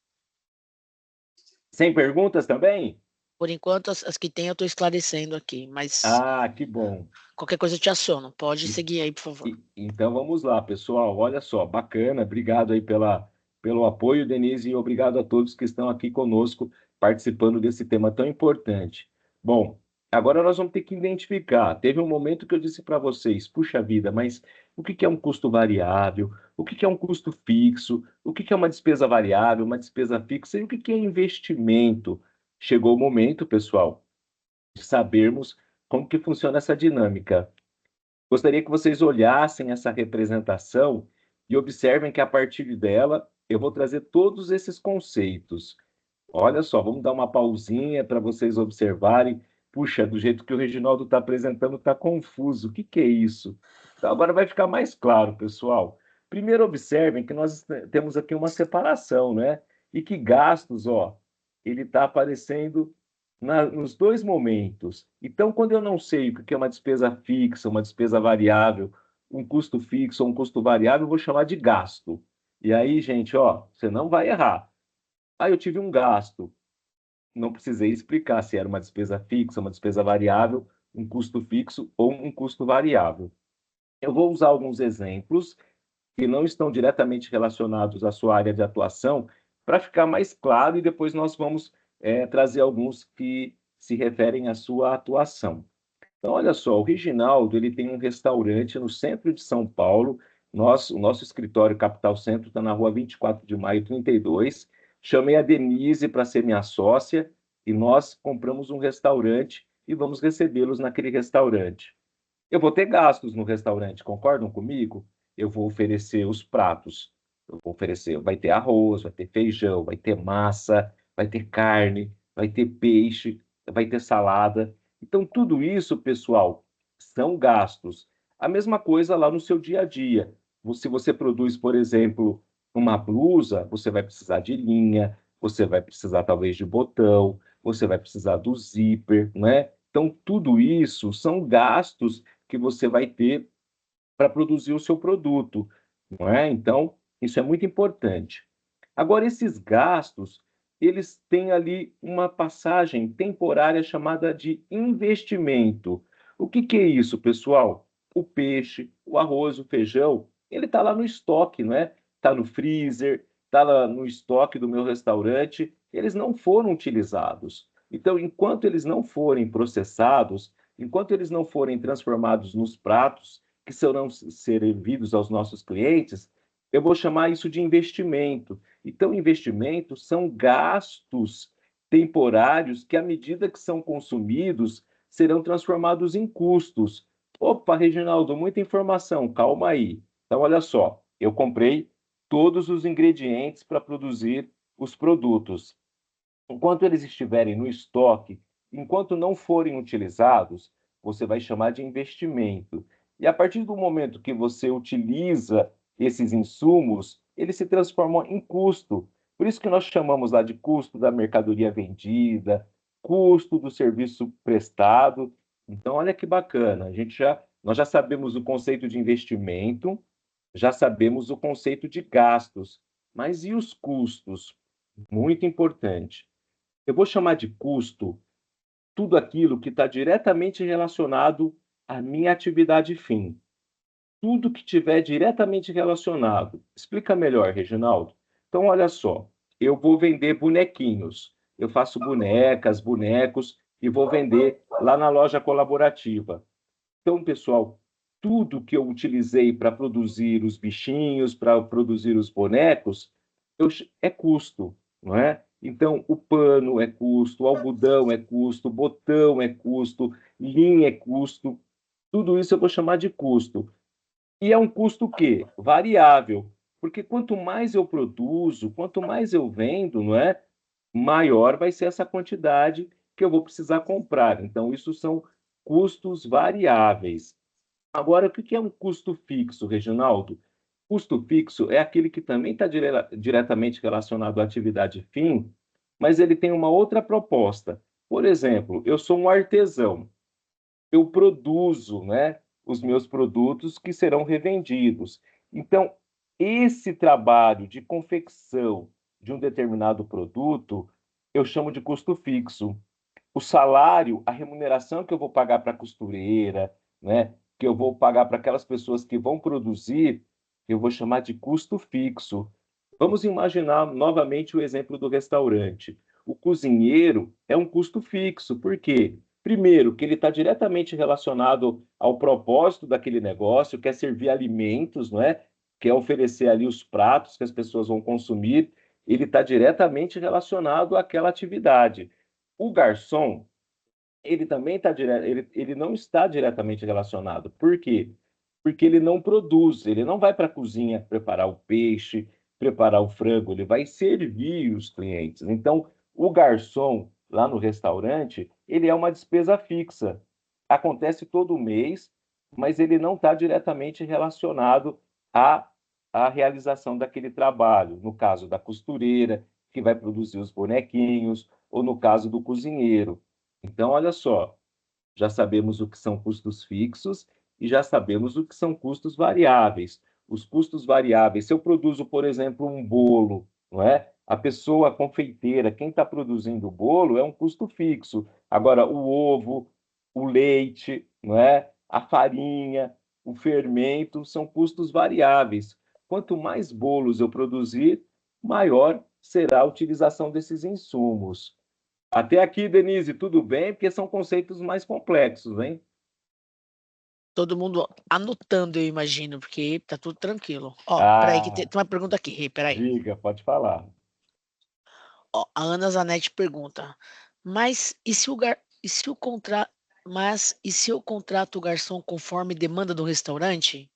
Sem perguntas também? Por enquanto, as que tem eu estou esclarecendo aqui, mas Que bom. qualquer coisa eu te aciono. Pode seguir aí, por favor. Então vamos lá, pessoal. Olha só, bacana. Obrigado aí pelo apoio, Denise, e obrigado a todos que estão aqui conosco participando desse tema tão importante. Bom, agora nós vamos ter que identificar. Teve um momento que eu disse para vocês, puxa vida, mas o que é um custo variável? O que é um custo fixo? O que é uma despesa variável, uma despesa fixa? E o que é investimento? Chegou o momento, pessoal, de sabermos como que funciona essa dinâmica. Gostaria que vocês olhassem essa representação e observem que a partir dela eu vou trazer todos esses conceitos. Olha só, vamos dar uma pausinha para vocês observarem. Puxa, do jeito que o Reginaldo está apresentando, está confuso. O que é isso? Então, agora vai ficar mais claro, pessoal. Primeiro, observem que nós temos aqui uma separação, né? E que gastos, ó, ele está aparecendo nos dois momentos. Então, quando eu não sei o que é uma despesa fixa, uma despesa variável, um custo fixo ou um custo variável, eu vou chamar de gasto. E aí, gente, ó, você não vai errar. Eu tive um gasto. Não precisei explicar se era uma despesa fixa, uma despesa variável, um custo fixo ou um custo variável. Eu vou usar alguns exemplos que não estão diretamente relacionados à sua área de atuação para ficar mais claro e depois nós vamos trazer alguns que se referem à sua atuação. Então, olha só, o Reginaldo ele tem um restaurante no centro de São Paulo. O nosso escritório Capital Centro está na rua 24 de maio, 32. Chamei a Denise para ser minha sócia e nós compramos um restaurante e vamos recebê-los naquele restaurante. Eu vou ter gastos no restaurante, concordam comigo? Eu vou oferecer os pratos. Eu vou oferecer, vai ter arroz, vai ter feijão, vai ter massa, vai ter carne, vai ter peixe, vai ter salada. Então, tudo isso, pessoal, são gastos. A mesma coisa lá no seu dia a dia. Se você produz, por exemplo, uma blusa, você vai precisar de linha, você vai precisar talvez de botão, você vai precisar do zíper, né? Então, tudo isso são gastos que você vai ter para produzir o seu produto, não é? Então, isso é muito importante. Agora, esses gastos, eles têm ali uma passagem temporária chamada de investimento. O que é isso, pessoal? O peixe, o arroz, o feijão, ele está lá no estoque, não é? Está no freezer, está lá no estoque do meu restaurante, eles não foram utilizados. Então, enquanto eles não forem processados, enquanto eles não forem transformados nos pratos que serão servidos aos nossos clientes, eu vou chamar isso de investimento. Então, investimentos são gastos temporários que, à medida que são consumidos, serão transformados em custos. Opa, Reginaldo, muita informação, calma aí. Então, olha só, eu comprei todos os ingredientes para produzir os produtos. Enquanto eles estiverem no estoque, enquanto não forem utilizados, você vai chamar de investimento. E a partir do momento que você utiliza esses insumos, eles se transformam em custo. Por isso que nós chamamos lá de custo da mercadoria vendida, custo do serviço prestado. Então, olha que bacana, nós já sabemos o conceito de investimento, já sabemos o conceito de gastos, mas e os custos? Muito importante. Eu vou chamar de custo tudo aquilo que está diretamente relacionado à minha atividade fim. Tudo que tiver diretamente relacionado. Explica melhor, Reginaldo. Então, olha só, eu vou vender bonequinhos. Eu faço bonecas, bonecos e vou vender lá na loja colaborativa. Então, pessoal, tudo que eu utilizei para produzir os bichinhos, para produzir os bonecos, é custo, não é? Então, o pano é custo, o algodão é custo, botão é custo, linha é custo, tudo isso eu vou chamar de custo. E é um custo o quê? Variável, porque quanto mais eu produzo, quanto mais eu vendo, não é? Maior vai ser essa quantidade que eu vou precisar comprar. Então, isso são custos variáveis. Agora, o que é um custo fixo, Reginaldo? Custo fixo é aquele que também está diretamente relacionado à atividade fim, mas ele tem uma outra proposta. Por exemplo, eu sou um artesão, eu produzo, né, os meus produtos que serão revendidos. Então, esse trabalho de confecção de um determinado produto, eu chamo de custo fixo. O salário, a remuneração que eu vou pagar para a costureira, né, que eu vou pagar para aquelas pessoas que vão produzir, eu vou chamar de custo fixo. Vamos imaginar novamente o exemplo do restaurante. O cozinheiro é um custo fixo, por quê? Primeiro, que ele está diretamente relacionado ao propósito daquele negócio, que é servir alimentos, não é? Que é oferecer ali os pratos que as pessoas vão consumir, ele está diretamente relacionado àquela atividade. O garçom, ele também ele não está diretamente relacionado. Por quê? Porque ele não produz, ele não vai para a cozinha preparar o peixe, preparar o frango, ele vai servir os clientes. Então, o garçom lá no restaurante, ele é uma despesa fixa. Acontece todo mês, mas ele não está diretamente relacionado à, à realização daquele trabalho. No caso da costureira, que vai produzir os bonequinhos, ou no caso do cozinheiro. Então, olha só, já sabemos o que são custos fixos e já sabemos o que são custos variáveis. Os custos variáveis, se eu produzo, por exemplo, um bolo, não é? A pessoa, a confeiteira, quem está produzindo o bolo é um custo fixo. Agora, o ovo, o leite, não é? A farinha, o fermento são custos variáveis. Quanto mais bolos eu produzir, maior será a utilização desses insumos. Até aqui, Denise, tudo bem? Porque são conceitos mais complexos, hein? Todo mundo anotando, eu imagino, porque tá tudo tranquilo. Ó, peraí, que tem Ah, uma pergunta aqui, Rei, peraí. diga, pode falar. Ó, a Ana Zanetti pergunta, mas e se eu contrato o garçom conforme demanda do restaurante?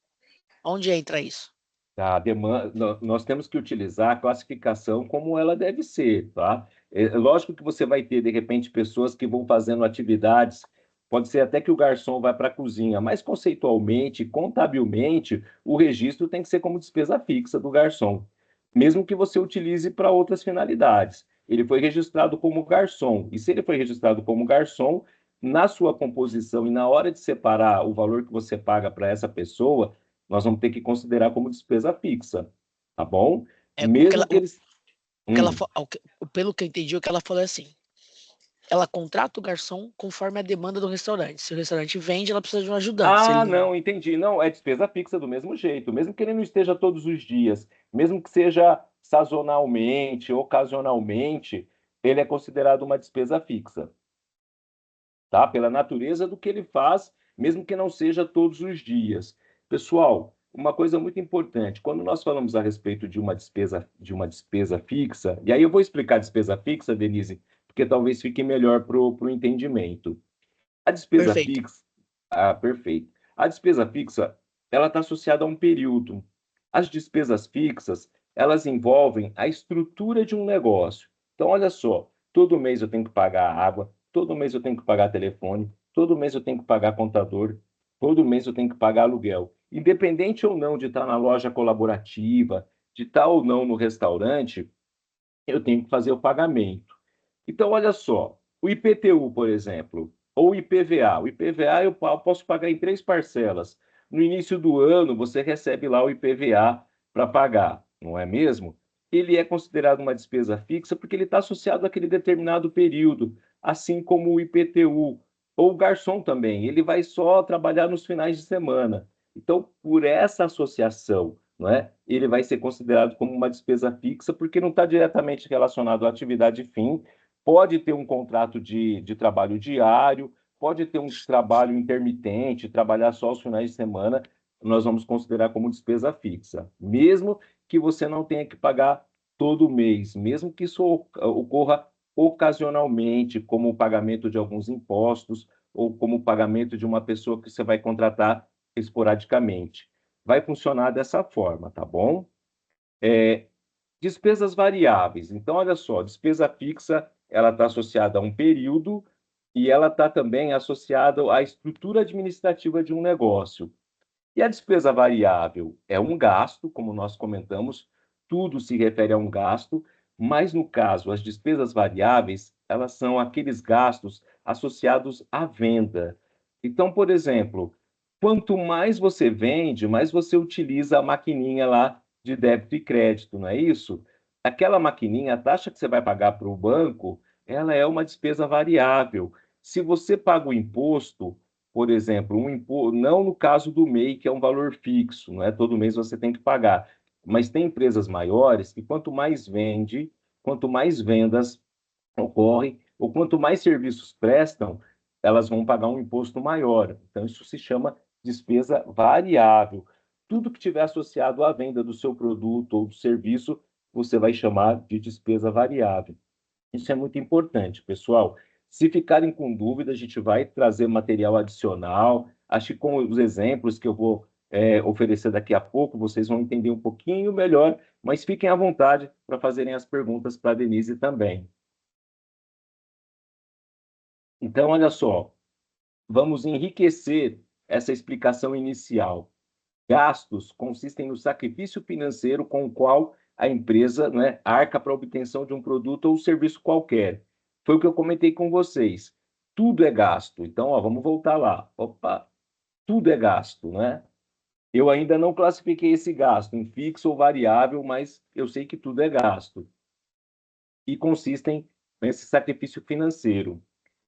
Onde entra isso? A demanda, nós temos que utilizar a classificação como ela deve ser, tá? É lógico que você vai ter, de repente, pessoas que vão fazendo atividades, pode ser até que o garçom vai para a cozinha, mas conceitualmente, contabilmente, o registro tem que ser como despesa fixa do garçom, mesmo que você utilize para outras finalidades. Ele foi registrado como garçom, e se ele foi registrado como garçom, na sua composição e na hora de separar o valor que você paga para essa pessoa, nós vamos ter que considerar como despesa fixa, tá bom? É, Mesmo que eles. o que ela, pelo que eu entendi, o que ela falou é assim, ela contrata o garçom conforme a demanda do restaurante. Se o restaurante vende, ela precisa de um ajudante. Se Ah, ele... não, entendi. Não, é despesa fixa do mesmo jeito, mesmo que ele não esteja todos os dias, mesmo que seja sazonalmente, ocasionalmente, ele é considerado uma despesa fixa, tá? Pela natureza do que ele faz, mesmo que não seja todos os dias. Pessoal, uma coisa muito importante, quando nós falamos a respeito de uma despesa fixa, e aí eu vou explicar a despesa fixa, Denise, porque talvez fique melhor para o entendimento. A despesa Perfeito. fixa, perfeito. A despesa fixa, ela está associada a um período. As despesas fixas, elas envolvem a estrutura de um negócio. Então, olha só, todo mês eu tenho que pagar água, todo mês eu tenho que pagar telefone, todo mês eu tenho que pagar contador, todo mês eu tenho que pagar aluguel. Independente ou não de estar na loja colaborativa, de estar ou não no restaurante, eu tenho que fazer o pagamento. Então, olha só, o IPTU, por exemplo, ou o IPVA. O IPVA eu posso pagar em 3 parcelas. No início do ano, você recebe lá o IPVA para pagar, não é mesmo? Ele é considerado uma despesa fixa porque ele está associado àquele determinado período, assim como o IPTU. Ou o garçom também, ele vai só trabalhar nos finais de semana. Então, por essa associação, não é? Ele vai ser considerado como uma despesa fixa porque não está diretamente relacionado à atividade fim, pode ter um contrato de trabalho diário, pode ter um trabalho intermitente, trabalhar só os finais de semana, nós vamos considerar como despesa fixa, mesmo que você não tenha que pagar todo mês, mesmo que isso ocorra ocasionalmente, como o pagamento de alguns impostos ou como o pagamento de uma pessoa que você vai contratar esporadicamente. vai funcionar dessa forma, tá bom? Despesas variáveis. Então, olha só, despesa fixa, ela está associada a um período e ela está também associada à estrutura administrativa de um negócio. E a despesa variável é um gasto, como nós comentamos, tudo se refere a um gasto, mas no caso, as despesas variáveis, elas são aqueles gastos associados à venda. Então, por exemplo, quanto mais você vende, mais você utiliza a maquininha lá de débito e crédito, não é isso? Aquela maquininha, a taxa que você vai pagar para o banco, ela é uma despesa variável. Se você paga o imposto, por exemplo, não no caso do MEI, que é um valor fixo, não é todo mês você tem que pagar, mas tem empresas maiores que quanto mais vende, quanto mais vendas ocorrem, ou quanto mais serviços prestam, elas vão pagar um imposto maior. Então, isso se chama despesa variável. Tudo que tiver associado à venda do seu produto ou do serviço, você vai chamar de despesa variável. Isso é muito importante, pessoal. Se ficarem com dúvida, a gente vai trazer material adicional. Acho que com os exemplos que eu vou oferecer daqui a pouco, vocês vão entender um pouquinho melhor, mas fiquem à vontade para fazerem as perguntas para a Denise também. Então, olha só, vamos enriquecer essa explicação inicial. Gastos consistem no sacrifício financeiro com o qual a empresa, né, arca para a obtenção de um produto ou serviço qualquer. Foi o que eu comentei com vocês. Tudo é gasto. Então, ó, vamos voltar lá. Opa, tudo é gasto, né? Eu ainda não classifiquei esse gasto em fixo ou variável, mas eu sei que tudo é gasto. E consistem nesse sacrifício financeiro.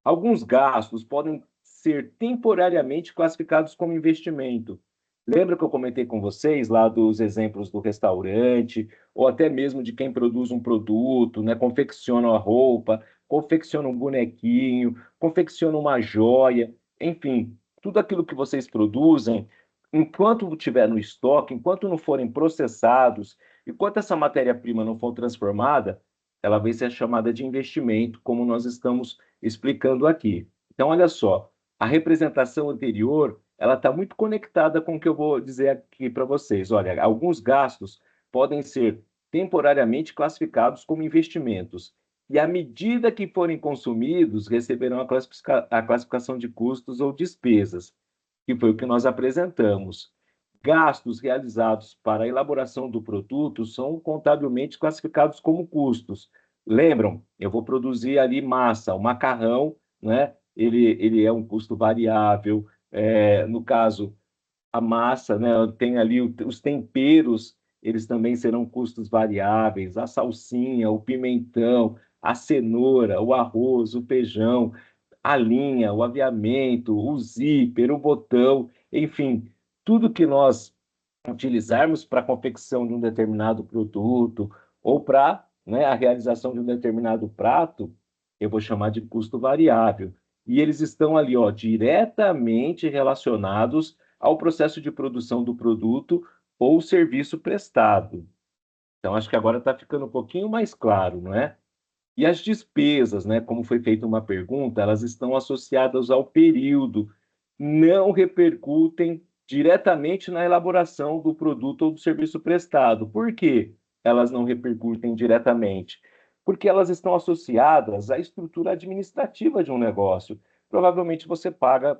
Alguns gastos podem ser temporariamente classificados como investimento. Lembra que eu comentei com vocês lá dos exemplos do restaurante, ou até mesmo de quem produz um produto, né? Confecciona uma roupa, confecciona um bonequinho, confecciona uma joia, enfim, tudo aquilo que vocês produzem, enquanto estiver no estoque, enquanto não forem processados, enquanto essa matéria-prima não for transformada, ela vai ser chamada de investimento, como nós estamos explicando aqui. Então, olha só, a representação anterior, ela está muito conectada com o que eu vou dizer aqui para vocês. Olha, alguns gastos podem ser temporariamente classificados como investimentos, e à medida que forem consumidos, receberão a classificação de custos ou despesas, que foi o que nós apresentamos. Gastos realizados para a elaboração do produto são contabilmente classificados como custos. Lembram? Eu vou produzir ali massa, o macarrão, né? Ele é um custo variável. No caso, a massa, né? Tem ali os temperos, eles também serão custos variáveis. A salsinha, o pimentão, a cenoura, o arroz, o feijão, a linha, o aviamento, o zíper, o botão, enfim, tudo que nós utilizarmos para a confecção de um determinado produto ou para, né, a realização de um determinado prato, eu vou chamar de custo variável. E eles estão ali, ó, diretamente relacionados ao processo de produção do produto ou serviço prestado. Então, acho que agora está ficando um pouquinho mais claro, não é? E as despesas, né, como foi feita uma pergunta, elas estão associadas ao período, não repercutem diretamente na elaboração do produto ou do serviço prestado. Por quê? Elas não repercutem diretamente? Porque elas estão associadas à estrutura administrativa de um negócio. Provavelmente você paga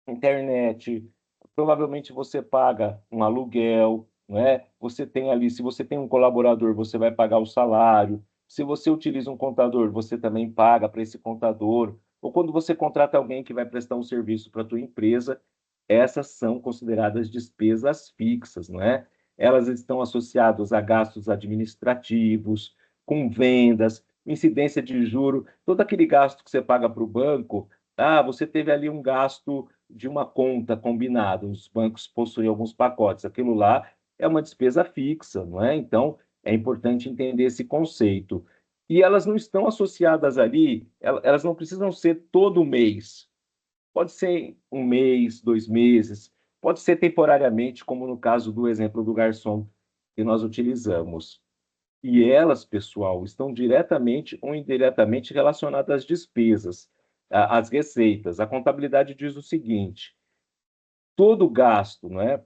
internet, provavelmente você paga um aluguel, não é? Você tem ali, se você tem um colaborador, você vai pagar o salário. Se você utiliza um contador, você também paga para esse contador. Ou quando você contrata alguém que vai prestar um serviço para a tua empresa, essas são consideradas despesas fixas, não é? Elas estão associadas a gastos administrativos, com vendas, incidência de juro, todo aquele gasto que você paga para o banco. Ah, você teve ali um gasto de uma conta combinada, os bancos possuem alguns pacotes, aquilo lá é uma despesa fixa, não é? Então, é importante entender esse conceito. E elas não estão associadas ali, elas não precisam ser todo mês. Pode ser um mês, 2 meses, pode ser temporariamente, como no caso do exemplo do garçom que nós utilizamos. E elas, pessoal, estão diretamente ou indiretamente relacionadas às despesas, às receitas. A contabilidade diz o seguinte: todo gasto, não é,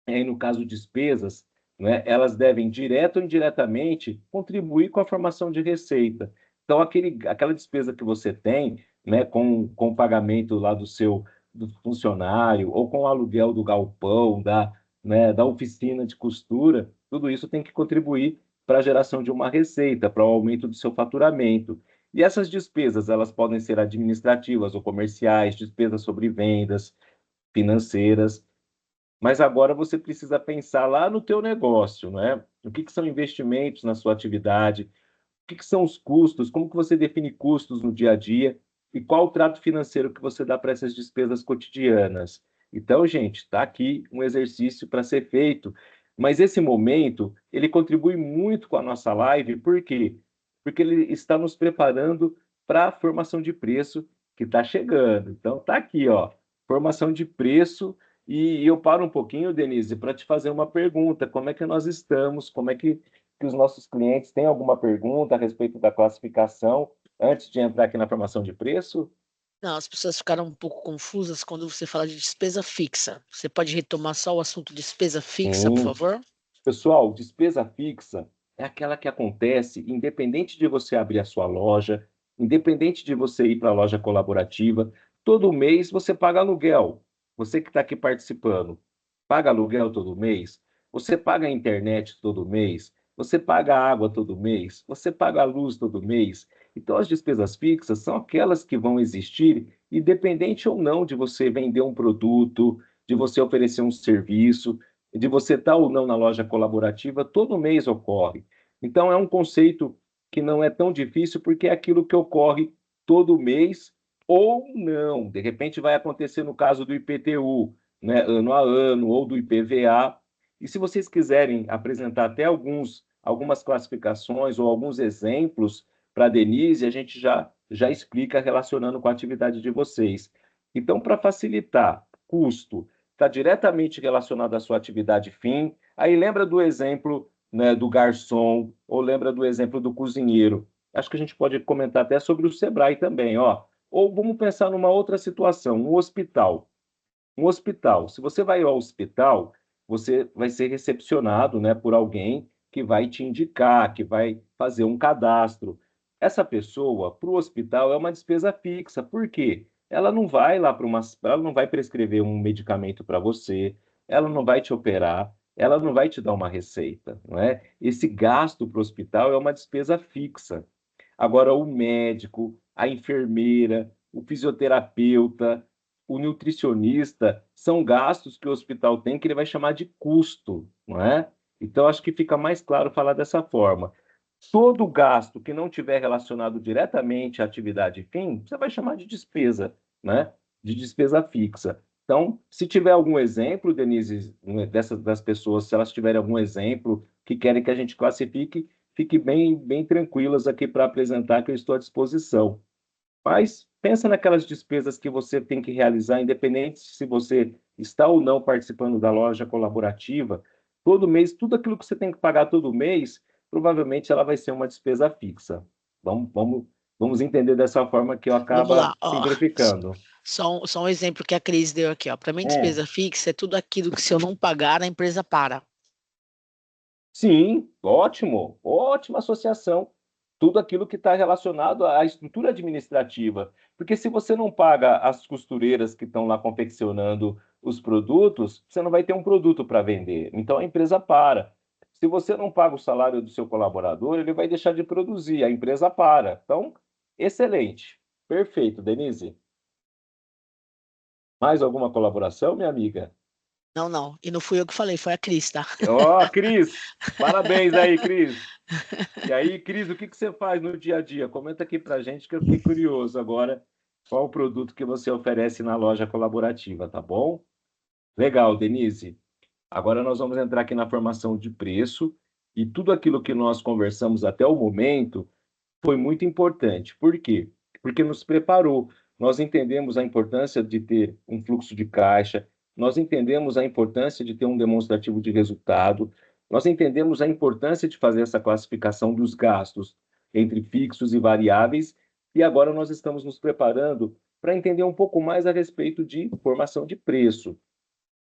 e aí, no caso, despesas, né, elas devem, direto ou indiretamente, contribuir com a formação de receita. Então, aquela despesa que você tem, né, com o pagamento lá do funcionário, ou com o aluguel do galpão, né, da oficina de costura, tudo isso tem que contribuir para a geração de uma receita, para o aumento do seu faturamento. E essas despesas, elas podem ser administrativas ou comerciais, despesas sobre vendas, financeiras, mas agora você precisa pensar lá no teu negócio, não é? O que são investimentos na sua atividade, o que são os custos, como que você define custos no dia a dia e qual o trato financeiro que você dá para essas despesas cotidianas. Então, gente, está aqui um exercício para ser feito, mas esse momento, ele contribui muito com a nossa live, por quê? Porque ele está nos preparando para a formação de preço que está chegando. Então, está aqui, ó, formação de preço. E eu paro um pouquinho, Denise, para te fazer uma pergunta. Como é que nós estamos? Como é que os nossos clientes têm alguma pergunta a respeito da classificação antes de entrar aqui na formação de preço? Não, as pessoas ficaram um pouco confusas quando você fala de despesa fixa. Você pode retomar só o assunto despesa fixa, por Sim. favor? Pessoal, despesa fixa é aquela que acontece independente de você abrir a sua loja, independente de você ir para a loja colaborativa, todo mês você paga aluguel. Você que está aqui participando, paga aluguel todo mês? Você paga a internet todo mês? Você paga a água todo mês? Você paga a luz todo mês? Então, as despesas fixas são aquelas que vão existir, independente ou não de você vender um produto, de você oferecer um serviço, de você estar ou não na loja colaborativa, todo mês ocorre. Então, é um conceito que não é tão difícil, porque é aquilo que ocorre todo mês ou não. De repente, vai acontecer no caso do IPTU, né, ano a ano, ou do IPVA. E se vocês quiserem apresentar até algumas classificações ou alguns exemplos para a Denise, a gente já explica relacionando com a atividade de vocês. Então, para facilitar, custo está diretamente relacionado à sua atividade fim. Aí lembra do exemplo, né, do garçom, ou lembra do exemplo do cozinheiro. Acho que a gente pode comentar até sobre o Sebrae também, ó. Ou vamos pensar numa outra situação, um hospital. Um hospital. Se você vai ao hospital, você vai ser recepcionado, né, por alguém que vai te indicar, que vai fazer um cadastro. Essa pessoa, para o hospital, é uma despesa fixa. Por quê? Ela não vai lá ela não vai prescrever um medicamento para você, ela não vai te operar, ela não vai te dar uma receita, não é? Esse gasto para o hospital é uma despesa fixa. Agora, o médico, a enfermeira, o fisioterapeuta, o nutricionista, são gastos que o hospital tem que ele vai chamar de custo, não é? Então, acho que fica mais claro falar dessa forma. Todo gasto que não tiver relacionado diretamente à atividade fim, você vai chamar de despesa, né? De despesa fixa. Então, se tiver algum exemplo, Denise, das pessoas, se elas tiverem algum exemplo que querem que a gente classifique, fique bem tranquilas aqui para apresentar, que eu estou à disposição. Mas pensa naquelas despesas que você tem que realizar, independente se você está ou não participando da loja colaborativa, todo mês, tudo aquilo que você tem que pagar todo mês, provavelmente ela vai ser uma despesa fixa. Vamos entender dessa forma que eu Vamos acaba lá, ó. simplificando. Só um exemplo que a Cris deu aqui, ó. Para mim, despesa fixa é tudo aquilo que se eu não pagar, a empresa para. Sim, ótimo, ótima associação. Tudo aquilo que está relacionado à estrutura administrativa. Porque se você não paga as costureiras que estão lá confeccionando os produtos, você não vai ter um produto para vender. Então a empresa para. Se você não paga o salário do seu colaborador, ele vai deixar de produzir, a empresa para. Então, excelente. Perfeito, Denise. Mais alguma colaboração, minha amiga? Não. E não fui eu que falei, foi a Cris, tá? Ó, Cris, parabéns aí, Cris. E aí, Cris, o que você faz no dia a dia? Comenta aqui pra gente que eu fiquei curioso agora. Qual o produto que você oferece na loja colaborativa, tá bom? Legal, Denise. Agora nós vamos entrar aqui na formação de preço e tudo aquilo que nós conversamos até o momento foi muito importante. Por quê? Porque nos preparou. Nós entendemos a importância de ter um fluxo de caixa, nós entendemos a importância de ter um demonstrativo de resultado, nós entendemos a importância de fazer essa classificação dos gastos entre fixos e variáveis, e agora nós estamos nos preparando para entender um pouco mais a respeito de formação de preço.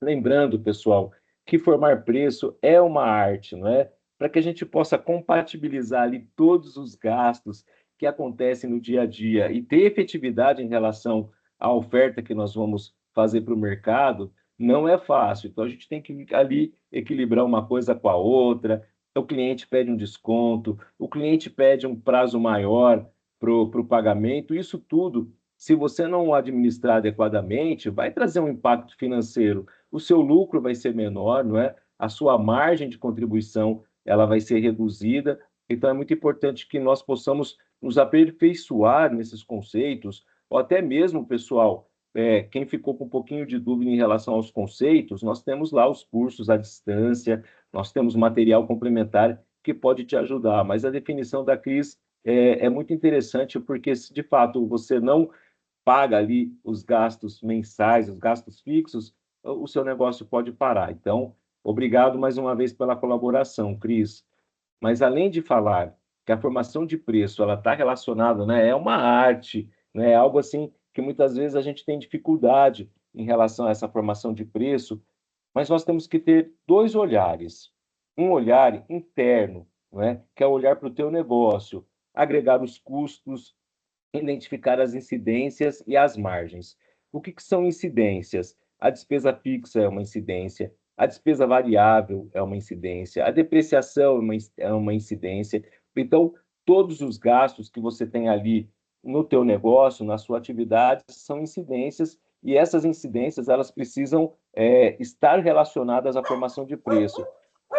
Lembrando, pessoal, que formar preço é uma arte, não é? Para que a gente possa compatibilizar ali todos os gastos que acontecem no dia a dia e ter efetividade em relação à oferta que nós vamos fazer para o mercado, não é fácil. Então, a gente tem que ali equilibrar uma coisa com a outra. O cliente pede um desconto, o cliente pede um prazo maior para o pagamento. Isso tudo, se você não administrar adequadamente, vai trazer um impacto financeiro. O seu lucro vai ser menor, não é? A sua margem de contribuição ela vai ser reduzida. Então, é muito importante que nós possamos nos aperfeiçoar nesses conceitos, ou até mesmo, pessoal, quem ficou com um pouquinho de dúvida em relação aos conceitos, nós temos lá os cursos à distância, nós temos material complementar que pode te ajudar, mas a definição da Cris é muito interessante, porque se de fato você não paga ali os gastos mensais, os gastos fixos, o seu negócio pode parar. Então, obrigado mais uma vez pela colaboração, Cris. Mas além de falar que a formação de preço ela está relacionada, né, é uma arte, né, é algo assim que muitas vezes a gente tem dificuldade em relação a essa formação de preço, mas nós temos que ter dois olhares. Um olhar interno, não é? Que é olhar para o teu negócio, agregar os custos, identificar as incidências e as margens. O que são incidências? A despesa fixa é uma incidência, a despesa variável é uma incidência, a depreciação é uma incidência. Então, todos os gastos que você tem ali no teu negócio, na sua atividade, são incidências, e essas incidências elas precisam estar relacionadas à formação de preço,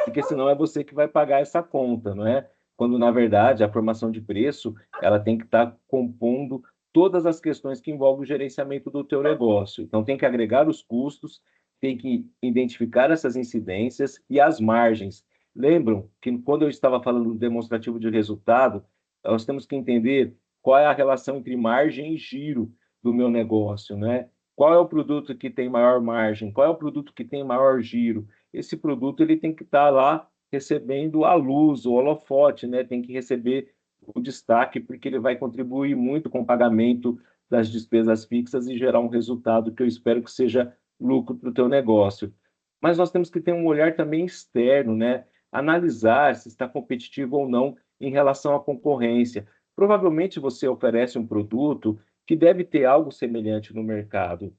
porque senão é você que vai pagar essa conta, não é? Quando, na verdade, a formação de preço ela tem que estar compondo todas as questões que envolvem o gerenciamento do teu negócio. Então, tem que agregar os custos, tem que identificar essas incidências e as margens. Lembram que quando eu estava falando do demonstrativo de resultado, nós temos que entender qual é a relação entre margem e giro do meu negócio, né? Qual é o produto que tem maior margem? Qual é o produto que tem maior giro? Esse produto ele tem que estar lá recebendo a luz, o holofote, né? Tem que receber o destaque, porque ele vai contribuir muito com o pagamento das despesas fixas e gerar um resultado que eu espero que seja lucro para o teu negócio. Mas nós temos que ter um olhar também externo, né? Analisar se está competitivo ou não em relação à concorrência. Provavelmente você oferece um produto que deve ter algo semelhante no mercado.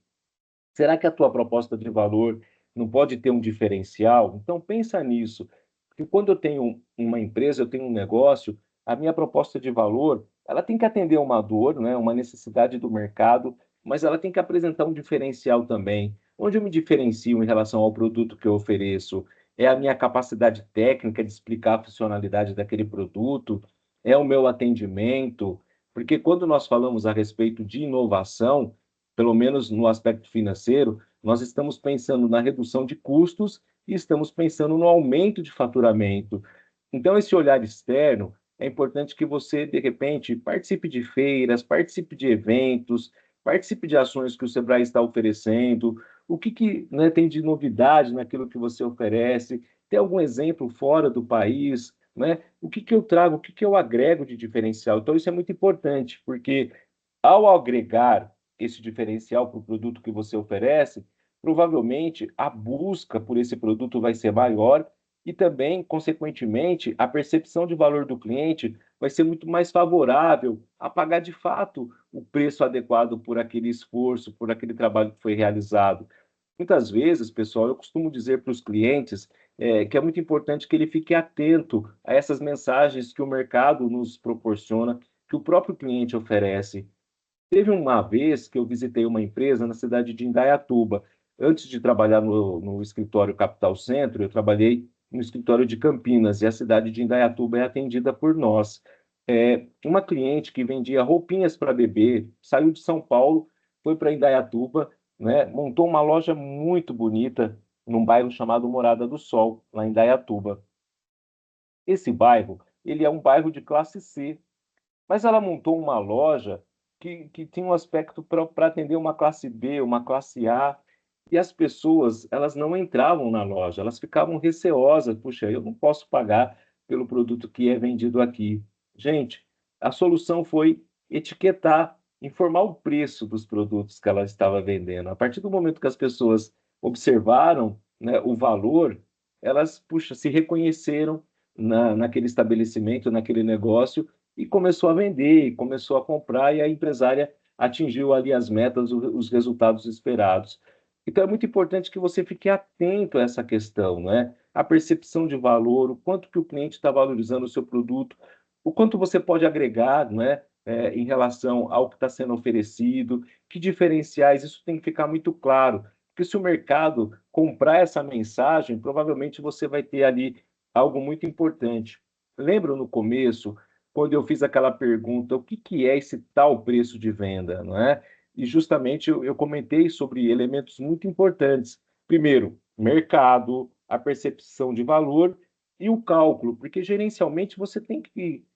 Será que a tua proposta de valor não pode ter um diferencial? Então pensa nisso. Porque quando eu tenho uma empresa, eu tenho um negócio, a minha proposta de valor, ela tem que atender uma dor, né, uma necessidade do mercado, mas ela tem que apresentar um diferencial também. Onde eu me diferencio em relação ao produto que eu ofereço? É a minha capacidade técnica de explicar a funcionalidade daquele produto? É o meu atendimento? Porque quando nós falamos a respeito de inovação, pelo menos no aspecto financeiro, nós estamos pensando na redução de custos e estamos pensando no aumento de faturamento. Então, esse olhar externo, é importante que você, de repente, participe de feiras, participe de eventos, participe de ações que o Sebrae está oferecendo, o que né, tem de novidade naquilo que você oferece, tem algum exemplo fora do país, né? O que eu trago, o que eu agrego de diferencial. Então, isso é muito importante, porque ao agregar esse diferencial para o produto que você oferece, provavelmente a busca por esse produto vai ser maior e também, consequentemente, a percepção de valor do cliente vai ser muito mais favorável a pagar de fato o preço adequado por aquele esforço, por aquele trabalho que foi realizado. Muitas vezes, pessoal, eu costumo dizer para os clientes que é muito importante que ele fique atento a essas mensagens que o mercado nos proporciona, que o próprio cliente oferece. Teve uma vez que eu visitei uma empresa na cidade de Indaiatuba. Antes de trabalhar no escritório Capital Centro, eu trabalhei no escritório de Campinas, e a cidade de Indaiatuba é atendida por nós. Uma cliente que vendia roupinhas para bebê, saiu de São Paulo, foi para Indaiatuba, né, montou uma loja muito bonita num bairro chamado Morada do Sol, lá em Indaiatuba. Esse bairro, ele é um bairro de classe C, mas ela montou uma loja que tinha um aspecto para atender uma classe B, uma classe A, e as pessoas, elas não entravam na loja, elas ficavam receosas, puxa, eu não posso pagar pelo produto que é vendido aqui. Gente, a solução foi etiquetar, informar o preço dos produtos que ela estava vendendo. A partir do momento que as pessoas observaram né, o valor, elas, puxa, se reconheceram naquele estabelecimento, naquele negócio, e começou a vender, começou a comprar, e a empresária atingiu ali as metas, os resultados esperados. Então, é muito importante que você fique atento a essa questão, né? A percepção de valor, o quanto que o cliente está valorizando o seu produto, o quanto você pode agregar, né, em relação ao que está sendo oferecido, que diferenciais, isso tem que ficar muito claro. Porque se o mercado comprar essa mensagem, provavelmente você vai ter ali algo muito importante. Lembra no começo, quando eu fiz aquela pergunta, o que, que é esse tal preço de venda, não é? E justamente eu comentei sobre elementos muito importantes. Primeiro, mercado, a percepção de valor e o cálculo, porque gerencialmente você tem que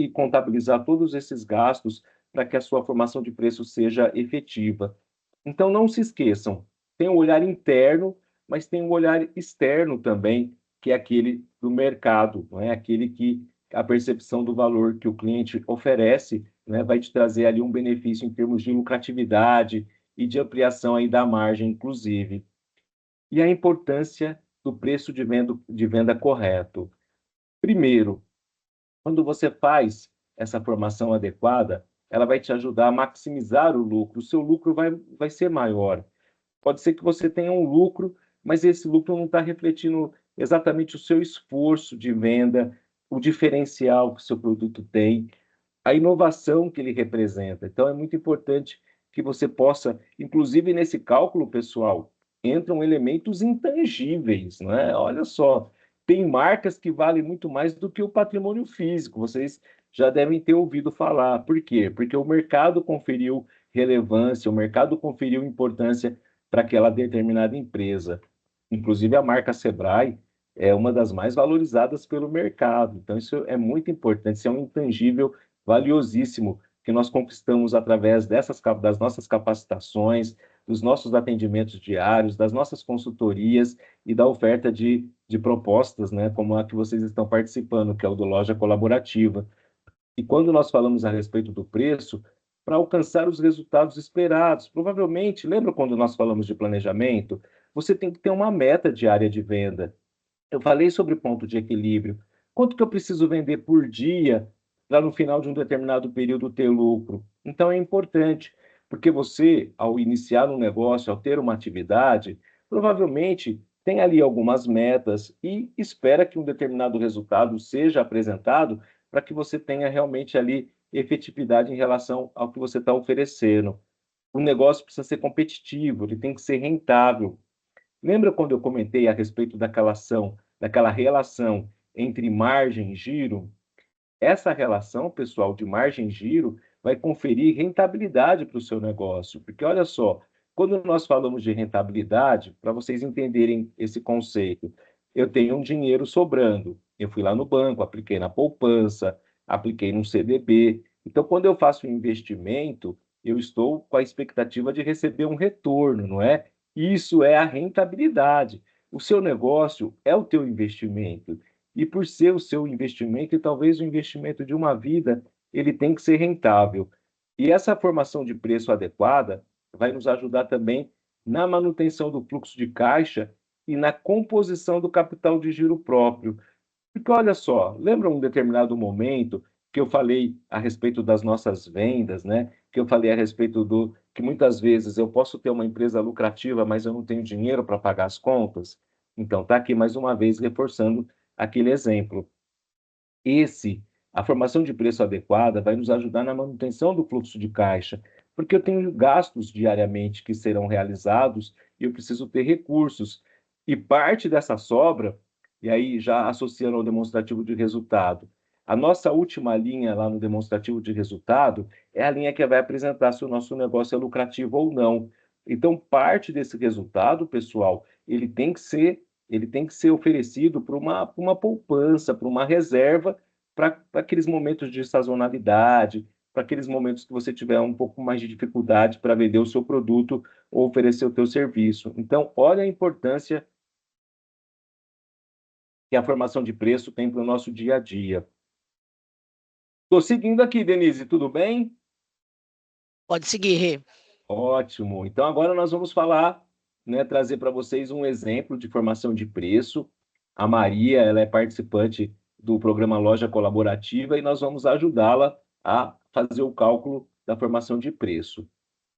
contabilizar todos esses gastos para que a sua formação de preço seja efetiva. Então, não se esqueçam, tem o olhar interno, mas tem o olhar externo também, que é aquele do mercado, não é? Aquele que a percepção do valor que o cliente oferece, né, vai te trazer ali um benefício em termos de lucratividade e de ampliação aí da margem, inclusive. E a importância do preço de venda correto. Primeiro, quando você faz essa formação adequada, ela vai te ajudar a maximizar o lucro. O seu lucro vai ser maior. Pode ser que você tenha um lucro, mas esse lucro não está refletindo exatamente o seu esforço de venda, o diferencial que o seu produto tem, a inovação que ele representa. Então, é muito importante que você possa, inclusive nesse cálculo, pessoal, entram elementos intangíveis, não é? Olha só, tem marcas que valem muito mais do que o patrimônio físico. Vocês já devem ter ouvido falar. Por quê? Porque o mercado conferiu relevância, o mercado conferiu importância para aquela determinada empresa. Inclusive, a marca Sebrae é uma das mais valorizadas pelo mercado. Então, isso é muito importante, isso é um intangível valiosíssimo que nós conquistamos através das nossas capacitações, dos nossos atendimentos diários, das nossas consultorias e da oferta de propostas, né, como a que vocês estão participando, que é o do Loja Colaborativa. E quando nós falamos a respeito do preço, para alcançar os resultados esperados, provavelmente, lembra quando nós falamos de planejamento? Você tem que ter uma meta diária de venda. Eu falei sobre ponto de equilíbrio. Quanto que eu preciso vender por dia para no final de um determinado período ter lucro? Então é importante, porque você, ao iniciar um negócio, ao ter uma atividade, provavelmente tem ali algumas metas e espera que um determinado resultado seja apresentado para que você tenha realmente ali efetividade em relação ao que você está oferecendo. O negócio precisa ser competitivo, ele tem que ser rentável. Lembra quando eu comentei a respeito daquela relação entre margem e giro? Essa relação, pessoal, de margem e giro vai conferir rentabilidade para o seu negócio. Porque olha só, quando nós falamos de rentabilidade, para vocês entenderem esse conceito, eu tenho um dinheiro sobrando. Eu fui lá no banco, apliquei na poupança, apliquei num CDB. Então, quando eu faço um investimento, eu estou com a expectativa de receber um retorno, não é? Isso é a rentabilidade. O seu negócio é o teu investimento. E por ser o seu investimento, e talvez o investimento de uma vida, ele tem que ser rentável. E essa formação de preço adequada vai nos ajudar também na manutenção do fluxo de caixa e na composição do capital de giro próprio. Porque olha só, lembra um determinado momento que eu falei a respeito das nossas vendas, né? Que eu falei a respeito do que muitas vezes eu posso ter uma empresa lucrativa, mas eu não tenho dinheiro para pagar as contas. Então, está aqui mais uma vez reforçando aquele exemplo. Esse, a formação de preço adequada vai nos ajudar na manutenção do fluxo de caixa, porque eu tenho gastos diariamente que serão realizados e eu preciso ter recursos. E parte dessa sobra, e aí já associando ao demonstrativo de resultado, a nossa última linha lá no demonstrativo de resultado é a linha que vai apresentar se o nosso negócio é lucrativo ou não. Então, parte desse resultado, pessoal, ele tem que ser oferecido para uma poupança, para uma reserva, para aqueles momentos de sazonalidade, para aqueles momentos que você tiver um pouco mais de dificuldade para vender o seu produto ou oferecer o teu serviço. Então, olha a importância que a formação de preço tem para o nosso dia a dia. Estou seguindo aqui, Denise, tudo bem? Pode seguir, Rê. Ótimo. Então, agora nós vamos falar né, trazer para vocês um exemplo de formação de preço. A Maria, ela é participante do programa Loja Colaborativa e nós vamos ajudá-la a fazer o cálculo da formação de preço.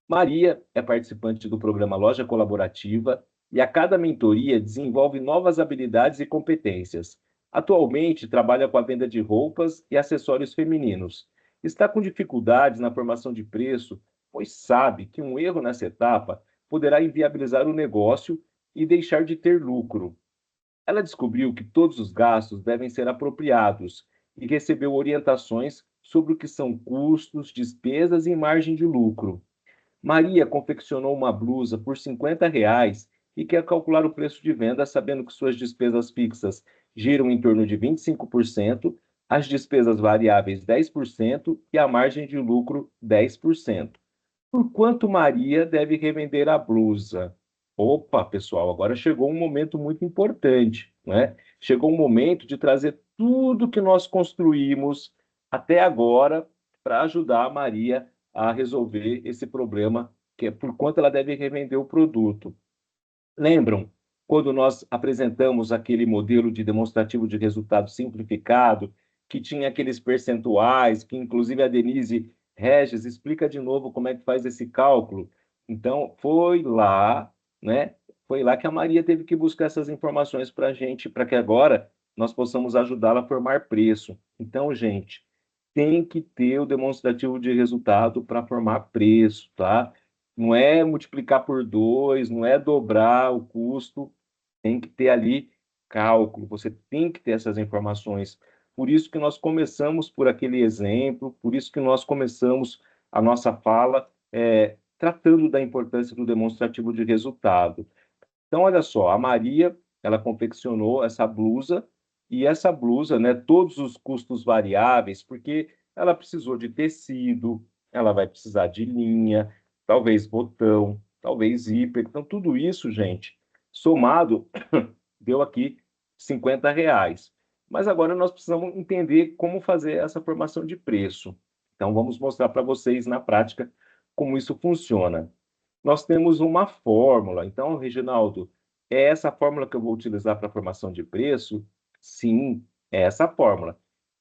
Maria é participante do programa Loja Colaborativa e a cada mentoria desenvolve novas habilidades e competências. Atualmente trabalha com a venda de roupas e acessórios femininos. Está com dificuldades na formação de preço, pois sabe que um erro nessa etapa poderá inviabilizar o negócio e deixar de ter lucro. Ela descobriu que todos os gastos devem ser apropriados e recebeu orientações sobre o que são custos, despesas e margem de lucro. Maria confeccionou uma blusa por R$ 50 e quer calcular o preço de venda sabendo que suas despesas fixas giram em torno de 25%, as despesas variáveis 10% e a margem de lucro 10%. Por quanto Maria deve revender a blusa? Opa, pessoal, agora chegou um momento muito importante, né? Chegou um momento de trazer tudo que nós construímos até agora para ajudar a Maria a resolver esse problema, que é por quanto ela deve revender o produto. Lembram quando nós apresentamos aquele modelo de demonstrativo de resultado simplificado, que tinha aqueles percentuais, que inclusive a Denise Regis explica de novo como é que faz esse cálculo? Então, foi lá, né? Foi lá que a Maria teve que buscar essas informações para a gente, para que agora nós possamos ajudá-la a formar preço. Então, gente, tem que ter o demonstrativo de resultado para formar preço, tá? Não é multiplicar por 2, não é dobrar o custo, tem que ter ali cálculo, você tem que ter essas informações. Por isso que nós começamos por aquele exemplo, por isso que nós começamos a nossa fala tratando da importância do demonstrativo de resultado. Então, olha só, a Maria, ela confeccionou essa blusa, e essa blusa, né, todos os custos variáveis, porque ela precisou de tecido, ela vai precisar de linha, talvez botão, talvez zíper. Então, tudo isso, gente, somado, deu aqui R$ 50. Mas agora nós precisamos entender como fazer essa formação de preço. Então, vamos mostrar para vocês na prática como isso funciona. Nós temos uma fórmula. Então, Reginaldo, é essa fórmula que eu vou utilizar para a formação de preço? Sim, é essa fórmula.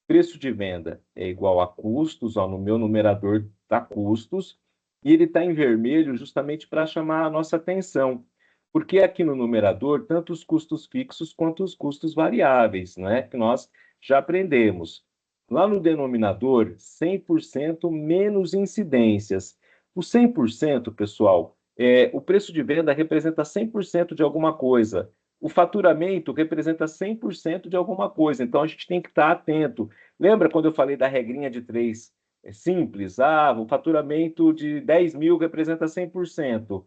Preço de venda é igual a custos, ó, no meu numerador está custos, e ele está em vermelho justamente para chamar a nossa atenção, porque aqui no numerador, tanto os custos fixos quanto os custos variáveis, né, que nós já aprendemos. Lá no denominador, 100% menos incidências. O 100%, pessoal, o preço de venda representa 100% de alguma coisa. O faturamento representa 100% de alguma coisa. Então, a gente tem que estar atento. Lembra quando eu falei da regrinha de 3? É simples. O faturamento de 10 mil representa 100%.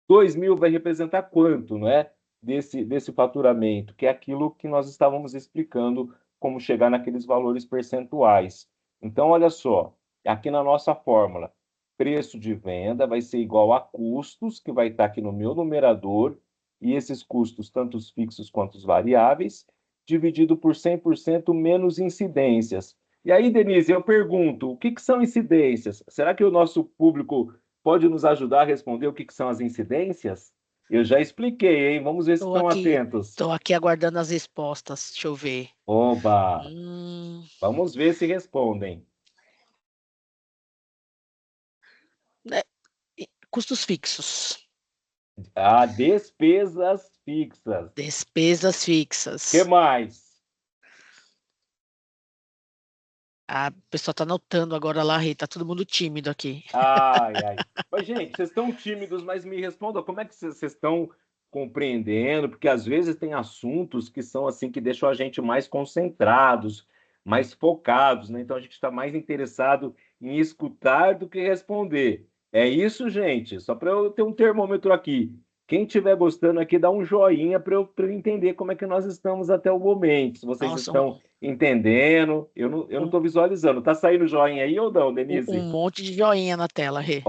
2 mil vai representar quanto, não é? Desse faturamento, que é aquilo que nós estávamos explicando, como chegar naqueles valores percentuais. Então, olha só, aqui na nossa fórmula, preço de venda vai ser igual a custos, que vai estar aqui no meu numerador, e esses custos, tanto os fixos quanto os variáveis, dividido por 100% menos incidências. E aí, Denise, eu pergunto, o que são incidências? Será que o nosso público pode nos ajudar a responder o que são as incidências? Eu já expliquei, hein? Vamos ver se estão atentos. Estou aqui aguardando as respostas. Deixa eu ver. Oba! Vamos ver se respondem. Custos fixos. Despesas fixas. Despesas fixas. O que mais? O pessoal está anotando agora lá, Rê. Tá todo mundo tímido aqui. Ai. Mas, gente, vocês estão tímidos, mas me respondam, como é que vocês estão compreendendo? Porque às vezes tem assuntos que são assim, que deixam a gente mais concentrados, mais focados, né? Então a gente está mais interessado em escutar do que responder. É isso, gente. Só para eu ter um termômetro aqui. Quem estiver gostando aqui, dá um joinha para eu entender como é que nós estamos até o momento. Se vocês estão entendendo, eu não estou visualizando. Está saindo joinha aí ou não, Denise? Um monte de joinha na tela, Rê.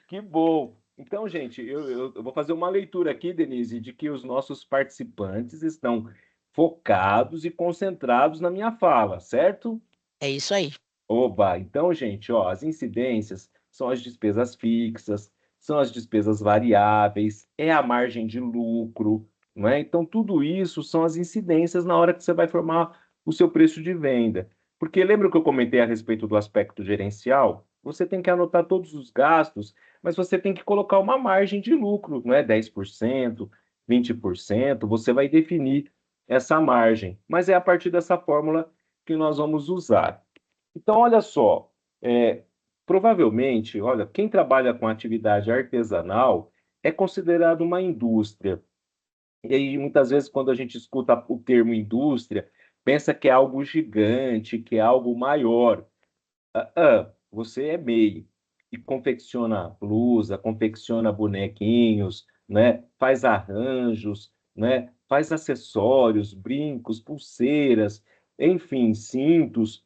Que bom! Então, gente, eu vou fazer uma leitura aqui, Denise, de que os nossos participantes estão focados e concentrados na minha fala, certo? É isso aí. Oba! Então, gente, as incidências são as despesas fixas, são as despesas variáveis, é a margem de lucro, não é? Então, tudo isso são as incidências na hora que você vai formar o seu preço de venda. Porque lembra que eu comentei a respeito do aspecto gerencial? Você tem que anotar todos os gastos, mas você tem que colocar uma margem de lucro, não é 10%, 20%, você vai definir essa margem. Mas é a partir dessa fórmula que nós vamos usar. Então, olha só, provavelmente, olha, quem trabalha com atividade artesanal é considerado uma indústria. E aí, muitas vezes, quando a gente escuta o termo indústria, pensa que é algo gigante, que é algo maior. Você é MEI e confecciona blusa, confecciona bonequinhos, né? Faz arranjos, né? Faz acessórios, brincos, pulseiras, enfim, cintos.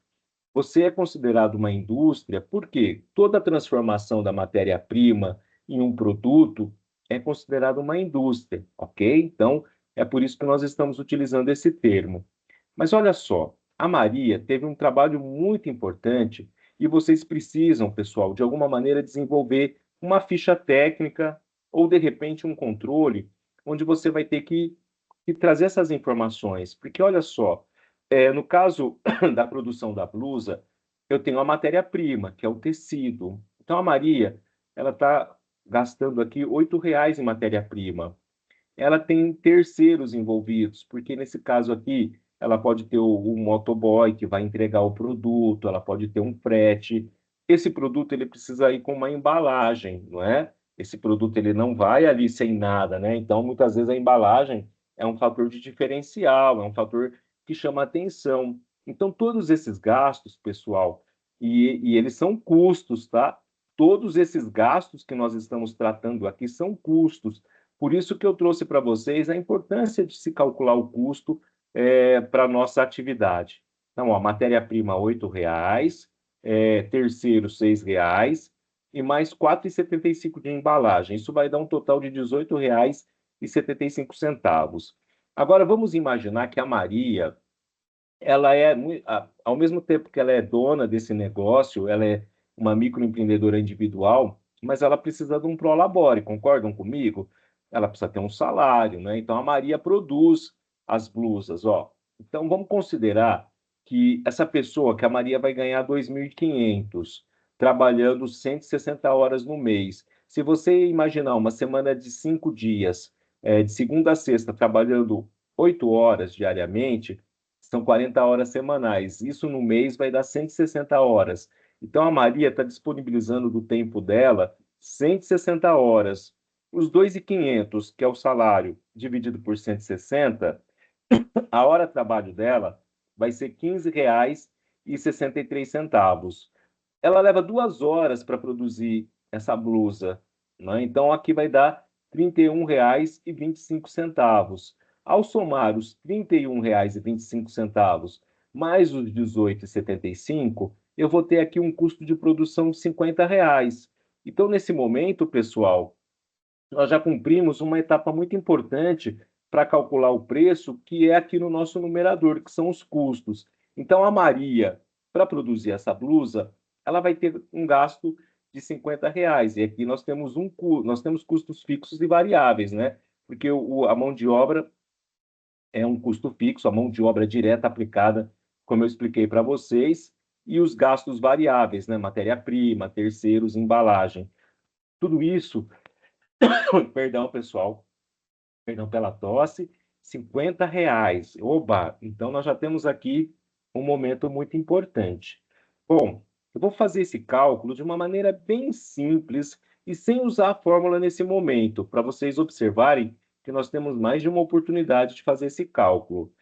Você é considerado uma indústria porque toda transformação da matéria-prima em um produto é considerada uma indústria, ok? Então, é por isso que nós estamos utilizando esse termo. Mas olha só, a Maria teve um trabalho muito importante e vocês precisam, pessoal, de alguma maneira desenvolver uma ficha técnica ou, de repente, um controle onde você vai ter que trazer essas informações. Porque, olha só, no caso da produção da blusa, eu tenho a matéria-prima, que é o tecido. Então, a Maria, ela está gastando aqui R$ 8 em matéria-prima. Ela tem terceiros envolvidos, porque nesse caso aqui, ela pode ter o motoboy que vai entregar o produto, ela pode ter um frete. Esse produto ele precisa ir com uma embalagem, não é? Esse produto ele não vai ali sem nada, né? Então, muitas vezes a embalagem é um fator de diferencial, é um fator que chama atenção. Então, todos esses gastos, pessoal, e eles são custos, tá? Todos esses gastos que nós estamos tratando aqui são custos. Por isso que eu trouxe para vocês a importância de se calcular o custo para a nossa atividade. Então, ó, matéria-prima R$ 8, terceiro R$ 6 e mais R$ 4,75 de embalagem. Isso vai dar um total de R$ 18,75. Agora, vamos imaginar que a Maria, ela é, ao mesmo tempo que ela é dona desse negócio, ela é uma microempreendedora individual, mas ela precisa de um prolabore, concordam comigo? Ela precisa ter um salário, né? Então a Maria produz as blusas, ó. Então vamos considerar que essa pessoa, que a Maria vai ganhar 2.500, trabalhando 160 horas no mês. Se você imaginar uma semana de 5 dias, de segunda a sexta, trabalhando 8 horas diariamente, são 40 horas semanais. Isso no mês vai dar 160 horas. Então, a Maria está disponibilizando do tempo dela 160 horas. Os 2.500, que é o salário, dividido por 160, a hora de trabalho dela vai ser R$ 15,63. Ela leva 2 horas para produzir essa blusa, né? Então, aqui vai dar R$ 31,25. Ao somar os R$ 31,25 mais os R$ 18,75, eu vou ter aqui um custo de produção de R$ 50. Então, nesse momento, pessoal, nós já cumprimos uma etapa muito importante para calcular o preço, que é aqui no nosso numerador, que são os custos. Então, a Maria, para produzir essa blusa, ela vai ter um gasto de R$ 50. E aqui nós temos custos fixos e variáveis, né? Porque a mão de obra é um custo fixo, a mão de obra direta aplicada, como eu expliquei para vocês, e os gastos variáveis, né? Matéria-prima, terceiros, embalagem. Tudo isso, perdão, pessoal, perdão pela tosse, R$ 50. Oba! Então, nós já temos aqui um momento muito importante. Bom, eu vou fazer esse cálculo de uma maneira bem simples e sem usar a fórmula nesse momento, para vocês observarem que nós temos mais de uma oportunidade de fazer esse cálculo.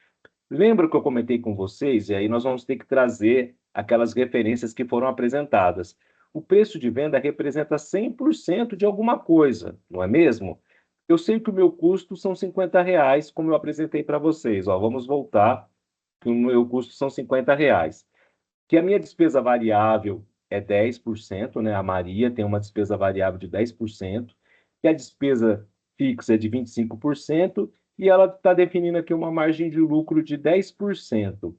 Lembra que eu comentei com vocês? E aí nós vamos ter que trazer aquelas referências que foram apresentadas. O preço de venda representa 100% de alguma coisa, não é mesmo? Eu sei que o meu custo são R$ 50, como eu apresentei para vocês. Ó, vamos voltar, que o meu custo são R$ 50. Que a minha despesa variável é 10%, né? A Maria tem uma despesa variável de 10%, que a despesa fixa é de 25%, e ela está definindo aqui uma margem de lucro de 10%.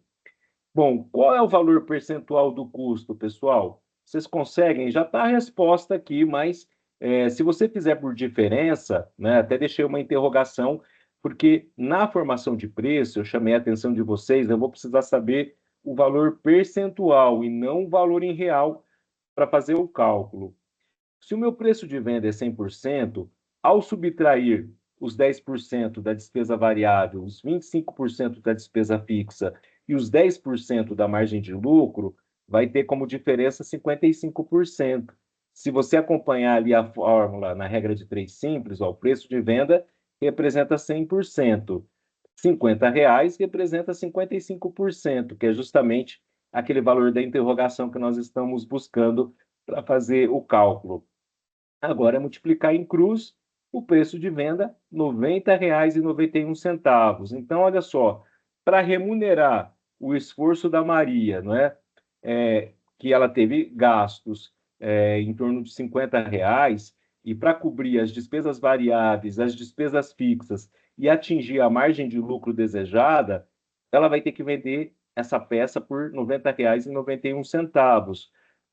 Bom, qual é o valor percentual do custo, pessoal? Vocês conseguem? Já está a resposta aqui, mas Se você fizer por diferença, né, até deixei uma interrogação, porque na formação de preço, eu chamei a atenção de vocês, eu vou precisar saber o valor percentual e não o valor em real para fazer o cálculo. Se o meu preço de venda é 100%, ao subtrair os 10% da despesa variável, os 25% da despesa fixa e os 10% da margem de lucro, vai ter como diferença 55%. Se você acompanhar ali a fórmula na regra de 3 simples, ó, o preço de venda representa 100%. R$ 50 representa 55%, que é justamente aquele valor da interrogação que nós estamos buscando para fazer o cálculo. Agora, multiplicar em cruz, o preço de venda, R$ 90,91. Então, olha só, para remunerar o esforço da Maria, não é? Que ela teve gastos em torno de R$ 50, e para cobrir as despesas variáveis, as despesas fixas e atingir a margem de lucro desejada, ela vai ter que vender essa peça por R$ 90,91.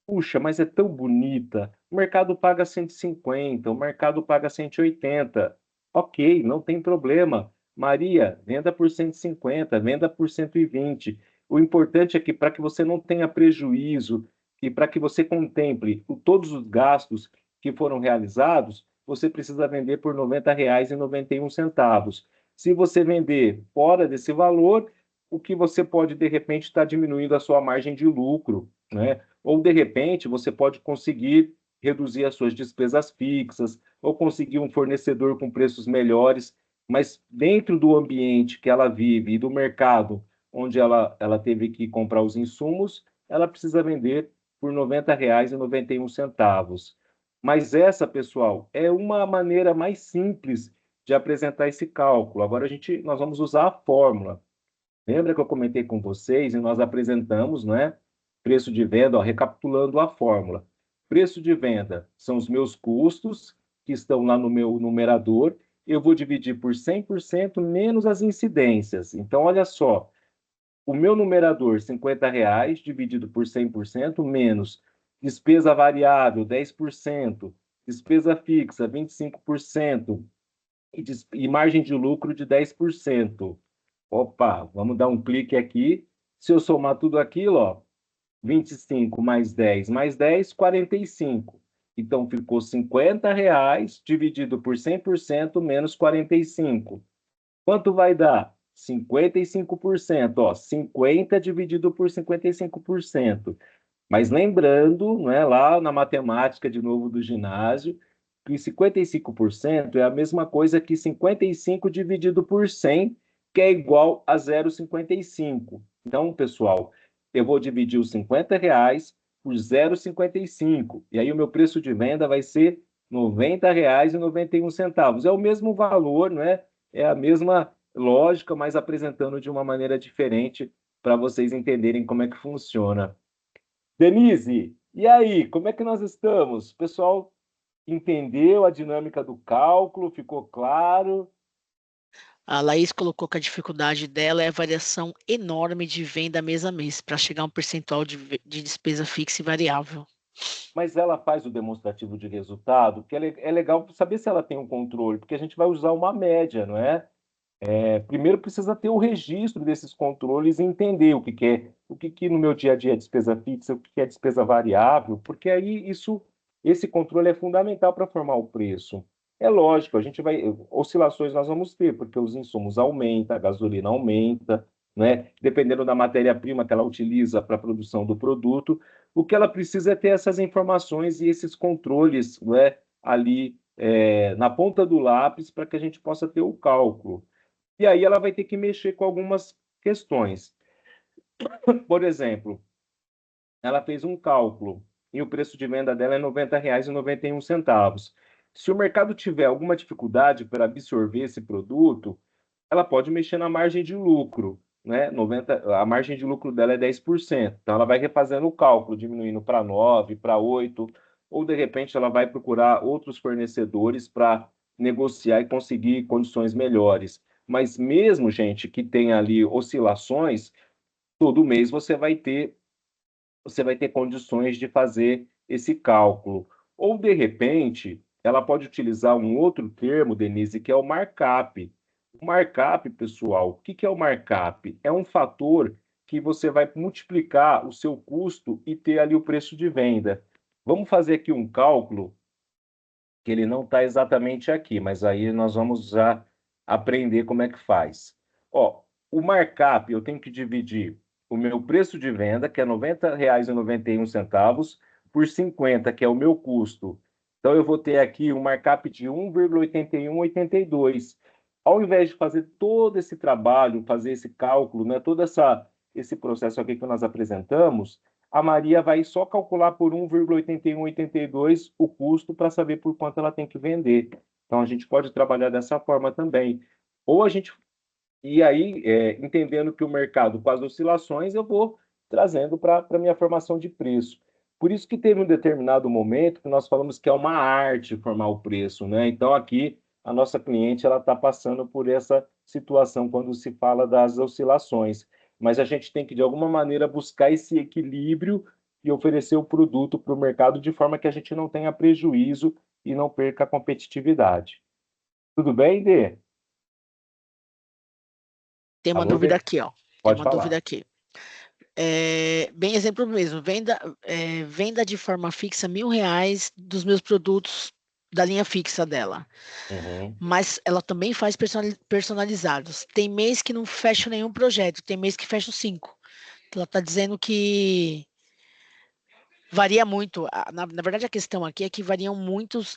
Puxa, mas é tão bonita. O mercado paga 150, o mercado paga 180. Ok, não tem problema. Maria, venda por 150, venda por 120. O importante é que para que você não tenha prejuízo e para que você contemple todos os gastos que foram realizados, você precisa vender por R$ 90,91. Se você vender fora desse valor, o que você pode, de repente, estar diminuindo a sua margem de lucro, né? Ou, de repente, você pode conseguir reduzir as suas despesas fixas, ou conseguir um fornecedor com preços melhores, mas dentro do ambiente que ela vive e do mercado onde ela teve que comprar os insumos, ela precisa vender por R$ 90,91. Mas essa, pessoal, é uma maneira mais simples de apresentar esse cálculo. Agora nós vamos usar a fórmula. Lembra que eu comentei com vocês e nós apresentamos, né? Preço de venda, ó, recapitulando a fórmula. Preço de venda são os meus custos, que estão lá no meu numerador. Eu vou dividir por 100% menos as incidências. Então, olha só, o meu numerador, R$ 50, dividido por 100%, menos despesa variável, 10%, despesa fixa, 25%, e margem de lucro de 10%. Opa, vamos dar um clique aqui. Se eu somar tudo aquilo, ó, 25 mais 10 mais 10, 45. Então, ficou R$ 50 dividido por 100% menos 45. Quanto vai dar? 55%. Ó, 50 dividido por 55%. Mas lembrando, não é, lá na matemática, de novo, do ginásio, que 55% é a mesma coisa que 55 dividido por 100, que é igual a 0,55. Então, pessoal, eu vou dividir os R$ 50 por 0,55. E aí o meu preço de venda vai ser R$ 90,91. É o mesmo valor, não é? É a mesma lógica, mas apresentando de uma maneira diferente para vocês entenderem como é que funciona. Denise, e aí, como é que nós estamos? O pessoal entendeu a dinâmica do cálculo? Ficou claro? A Laís colocou que a dificuldade dela é a variação enorme de venda mês a mês, para chegar a um percentual de despesa fixa e variável. Mas ela faz o demonstrativo de resultado, que é legal saber se ela tem um controle, porque a gente vai usar uma média, não é? Primeiro precisa ter o registro desses controles e entender o que no meu dia a dia é despesa fixa, o que é despesa variável, porque aí esse controle é fundamental para formar o preço. É lógico, oscilações nós vamos ter, porque os insumos aumentam, a gasolina aumenta, né? Dependendo da matéria-prima que ela utiliza para a produção do produto, o que ela precisa é ter essas informações e esses controles, né, ali na ponta do lápis para que a gente possa ter o cálculo. E aí ela vai ter que mexer com algumas questões. Por exemplo, ela fez um cálculo e o preço de venda dela é R$ 90,91. Se o mercado tiver alguma dificuldade para absorver esse produto, ela pode mexer na margem de lucro, né? A margem de lucro dela é 10%. Então ela vai refazendo o cálculo, diminuindo para 9, para 8, ou de repente ela vai procurar outros fornecedores para negociar e conseguir condições melhores. Mas mesmo, gente, que tenha ali oscilações, todo mês você vai ter condições de fazer esse cálculo. Ou, de repente, ela pode utilizar um outro termo, Denise, que é o markup. O markup, pessoal, o que é o markup? É um fator que você vai multiplicar o seu custo e ter ali o preço de venda. Vamos fazer aqui um cálculo, que ele não está exatamente aqui, mas aí nós vamos já aprender como é que faz. Ó, o markup, eu tenho que dividir o meu preço de venda, que é R$ 90,91, por 50, que é o meu custo. Então, eu vou ter aqui um markup de 1,8182. Ao invés de fazer todo esse trabalho, fazer esse cálculo, né, todo esse processo aqui que nós apresentamos, a Maria vai só calcular por 1,8182 o custo para saber por quanto ela tem que vender. Então, a gente pode trabalhar dessa forma também. Ou a gente... E aí, entendendo que o mercado, com as oscilações, eu vou trazendo para a minha formação de preço. Por isso que teve um determinado momento que nós falamos que é uma arte formar o preço, né? Então, aqui, a nossa cliente ela está passando por essa situação quando se fala das oscilações. Mas a gente tem que, de alguma maneira, buscar esse equilíbrio e oferecer o produto para o mercado de forma que a gente não tenha prejuízo e não perca a competitividade. Tudo bem, Dê? Tem uma Alô, dúvida Dê? aqui, ó. Tem Pode uma falar. dúvida aqui. Bem exemplo mesmo, venda de forma fixa R$ 1.000 dos meus produtos da linha fixa dela. Uhum. Mas ela também faz personalizados. Tem mês que não fecha nenhum projeto, tem mês que fecha 5. Ela está dizendo que varia muito. Na verdade, a questão aqui é que variam muitas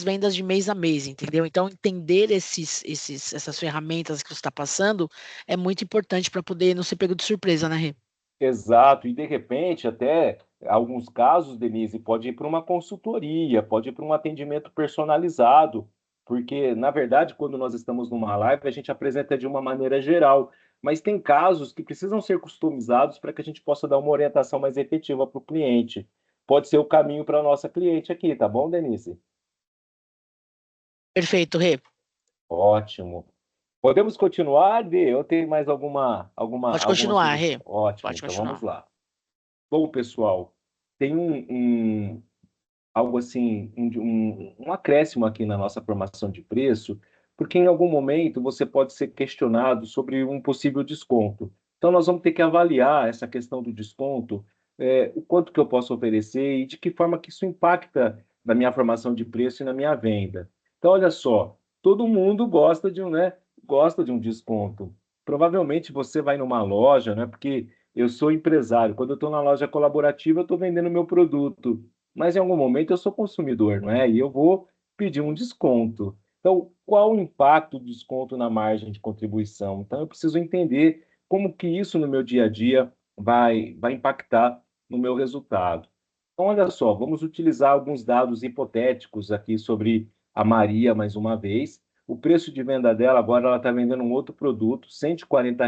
vendas de mês a mês, entendeu? Então, entender essas ferramentas que você está passando é muito importante para poder não ser pego de surpresa, né, Rê? Exato, e de repente, até alguns casos, Denise, pode ir para uma consultoria, pode ir para um atendimento personalizado, porque, na verdade, quando nós estamos numa live, a gente apresenta de uma maneira geral, mas tem casos que precisam ser customizados para que a gente possa dar uma orientação mais efetiva para o cliente. Pode ser o caminho para a nossa cliente aqui, tá bom, Denise? Perfeito, Rê. Ótimo. Podemos continuar, Dê? Eu tenho mais alguma Continuar, sugestão? Rê. Ótimo, Pode então vamos continuar. lá. Bom, pessoal, tem algo assim, um acréscimo aqui na nossa formação de preço, porque em algum momento você pode ser questionado sobre um possível desconto. Então, nós vamos ter que avaliar essa questão do desconto, o quanto que eu posso oferecer e de que forma que isso impacta na minha formação de preço e na minha venda. Então, olha só, todo mundo gosta de gosta de um desconto. Provavelmente você vai numa loja, né? Porque eu sou empresário. Quando eu estou na loja colaborativa, eu estou vendendo meu produto. Mas em algum momento eu sou consumidor, não é? E eu vou pedir um desconto. Então, qual o impacto do desconto na margem de contribuição? Então, eu preciso entender como que isso no meu dia a dia vai impactar no meu resultado. Então, olha só, vamos utilizar alguns dados hipotéticos aqui sobre a Maria mais uma vez. O preço de venda dela agora, ela está vendendo um outro produto, R$ 140.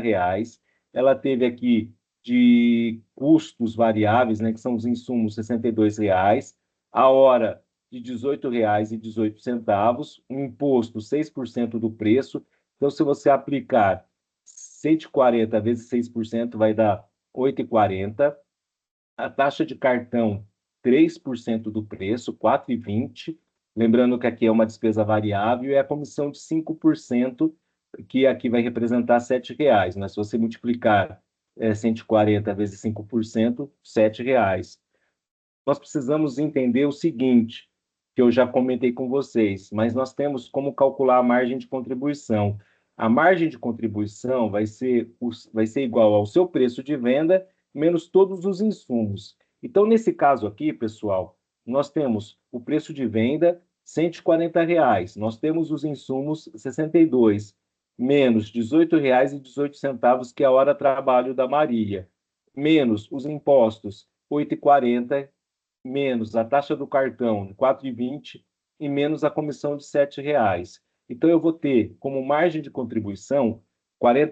Ela teve aqui de custos variáveis, né, que são os insumos, R$ 62, a hora de R$ 18,18, um imposto 6% do preço. Então, se você aplicar 140 vezes 6%, vai dar 8,40. A taxa de cartão, 3% do preço, 4,20. Lembrando que aqui é uma despesa variável e a comissão de 5%, que aqui vai representar R$ 7, mas se você multiplicar 140 vezes 5%, R$ 7. Nós precisamos entender o seguinte, que eu já comentei com vocês, mas nós temos como calcular a margem de contribuição. A margem de contribuição vai ser igual ao seu preço de venda menos todos os insumos. Então, nesse caso aqui, pessoal, nós temos o preço de venda R$ 140, nós temos os insumos 62, menos R$ 18,18, que é a hora de trabalho da Maria, menos os impostos 8,40, menos a taxa do cartão, 4,20, e menos a comissão de R$ 7. Então, eu vou ter como margem de contribuição R$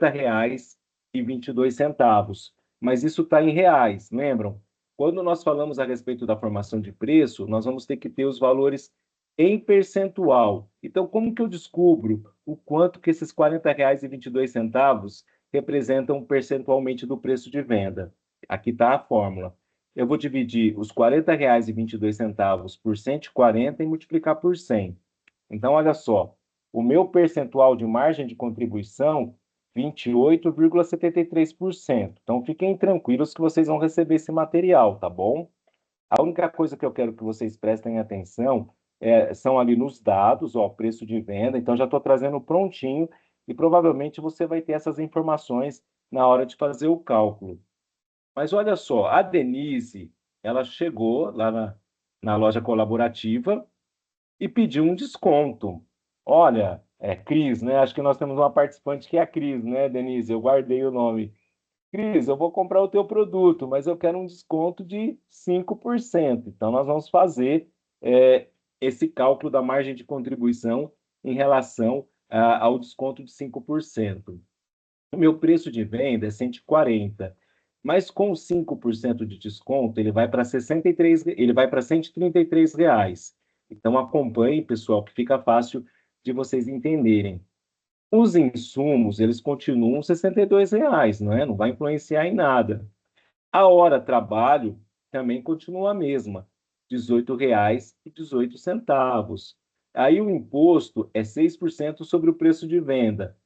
40,22. Mas isso está em reais, lembram? Quando nós falamos a respeito da formação de preço, nós vamos ter que ter os valores em percentual. Então, como que eu descubro o quanto que esses R$ 40,22 representam percentualmente do preço de venda? Aqui está a fórmula. eu vou dividir os R$ 40,22 por 140 e multiplicar por 100. Então, olha só, o meu percentual de margem de contribuição, 28,73%. Então, fiquem tranquilos que vocês vão receber esse material, tá bom? A única coisa que eu quero que vocês prestem atenção são ali nos dados, ó, preço de venda. Então, já estou trazendo prontinho e provavelmente você vai ter essas informações na hora de fazer o cálculo. Mas olha só, a Denise, ela chegou lá na loja colaborativa e pediu um desconto. Olha, Cris, né? Acho que nós temos uma participante que é a Cris, né, Denise? Eu guardei o nome. Cris, eu vou comprar o teu produto, mas eu quero um desconto de 5%. Então, nós vamos fazer esse cálculo da margem de contribuição em relação ao desconto de 5%. O meu preço de venda é 140, mas com 5% de desconto, ele vai para 63, ele vai para R$ 133. Então, acompanhe, pessoal, que fica fácil de vocês entenderem. Os insumos, eles continuam R$ 62, não é? Não vai influenciar em nada. A hora trabalho também continua a mesma, R$ 18,18. Aí o imposto é 6% sobre o preço de venda.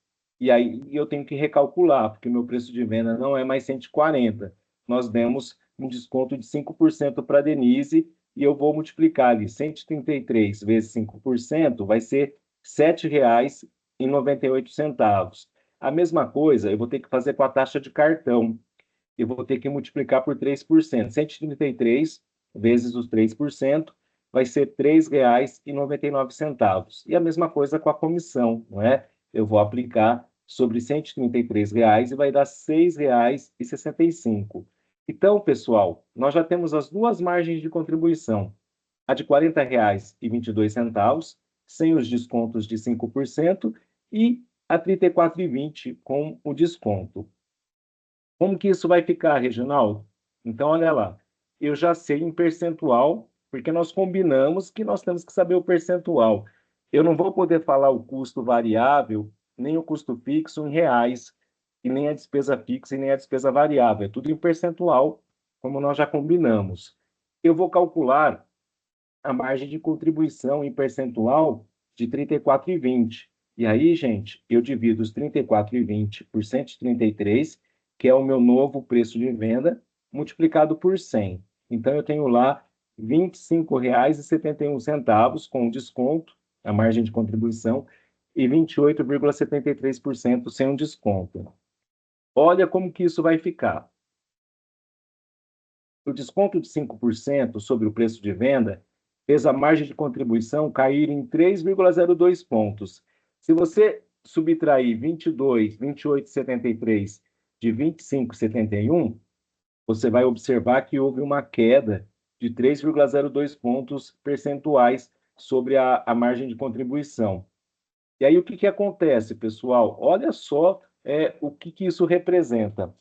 E aí eu tenho que recalcular, porque meu preço de venda não é mais 140. Nós demos um desconto de 5% para a Denise e eu vou multiplicar ali 133 vezes 5%, vai ser R$ 7,98. A mesma coisa eu vou ter que fazer com a taxa de cartão. Eu vou ter que multiplicar por 3%. 133 vezes os 3% vai ser R$ 3,99. E a mesma coisa com a comissão, não é? Eu vou aplicar sobre R$ 133 e vai dar R$ 6,65. Então, pessoal, nós já temos as duas margens de contribuição. A de R$ 40,22, sem os descontos de 5%, e a R$ 34,20 com o desconto. Como que isso vai ficar, Reginaldo? Então, olha lá, eu já sei em percentual, porque nós combinamos que nós temos que saber o percentual. Eu não vou poder falar o custo variável, nem o custo fixo em reais, e nem a despesa fixa e nem a despesa variável. É tudo em percentual, como nós já combinamos. Eu vou calcular a margem de contribuição em percentual de 34,20. E aí, gente, eu divido os 34,20 por 133, que é o meu novo preço de venda, multiplicado por 100. Então, eu tenho lá R$ 25,71 com desconto, a margem de contribuição, e 28,73% sem um desconto. Olha como que isso vai ficar. O desconto de 5% sobre o preço de venda fez a margem de contribuição cair em 3,02 pontos. Se você subtrair 28,73 de 25,71, você vai observar que houve uma queda de 3,02 pontos percentuais sobre a margem de contribuição. E aí o que acontece, pessoal? Olha só o que isso representa.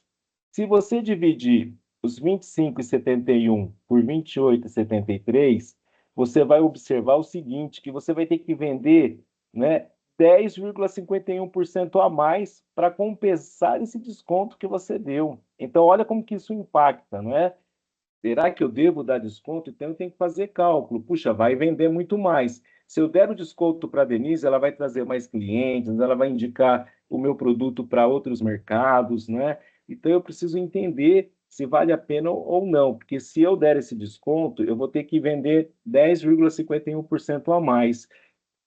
Se você dividir os 25,71 por 28,73, você vai observar o seguinte, que você vai ter que vender, né, 10,51% a mais para compensar esse desconto que você deu. Então, olha como que isso impacta, não é? Será que eu devo dar desconto? Então, eu tenho que fazer cálculo. Puxa, vai vender muito mais. Se eu der o desconto para a Denise, ela vai trazer mais clientes, ela vai indicar o meu produto para outros mercados, né? Então, eu preciso entender se vale a pena ou não, porque se eu der esse desconto, eu vou ter que vender 10,51% a mais.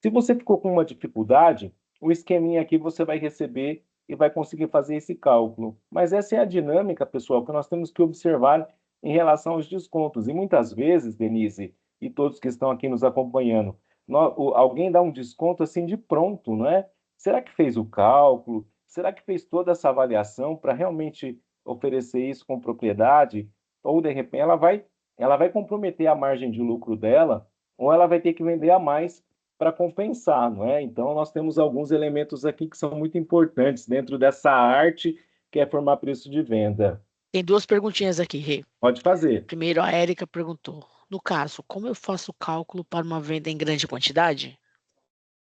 Se você ficou com uma dificuldade, o esqueminha aqui você vai receber e vai conseguir fazer esse cálculo. Mas essa é a dinâmica, pessoal, que nós temos que observar em relação aos descontos. E muitas vezes, Denise, e todos que estão aqui nos acompanhando, alguém dá um desconto assim de pronto, não é? Será que fez o cálculo? Será que fez toda essa avaliação para realmente oferecer isso com propriedade? Ou, de repente, ela vai comprometer a margem de lucro dela, ou ela vai ter que vender a mais para compensar, não é? Então, nós temos alguns elementos aqui que são muito importantes dentro dessa arte que é formar preço de venda. Tem duas perguntinhas aqui, Rê. Pode fazer. Primeiro, a Érica perguntou: no caso, como eu faço o cálculo para uma venda em grande quantidade?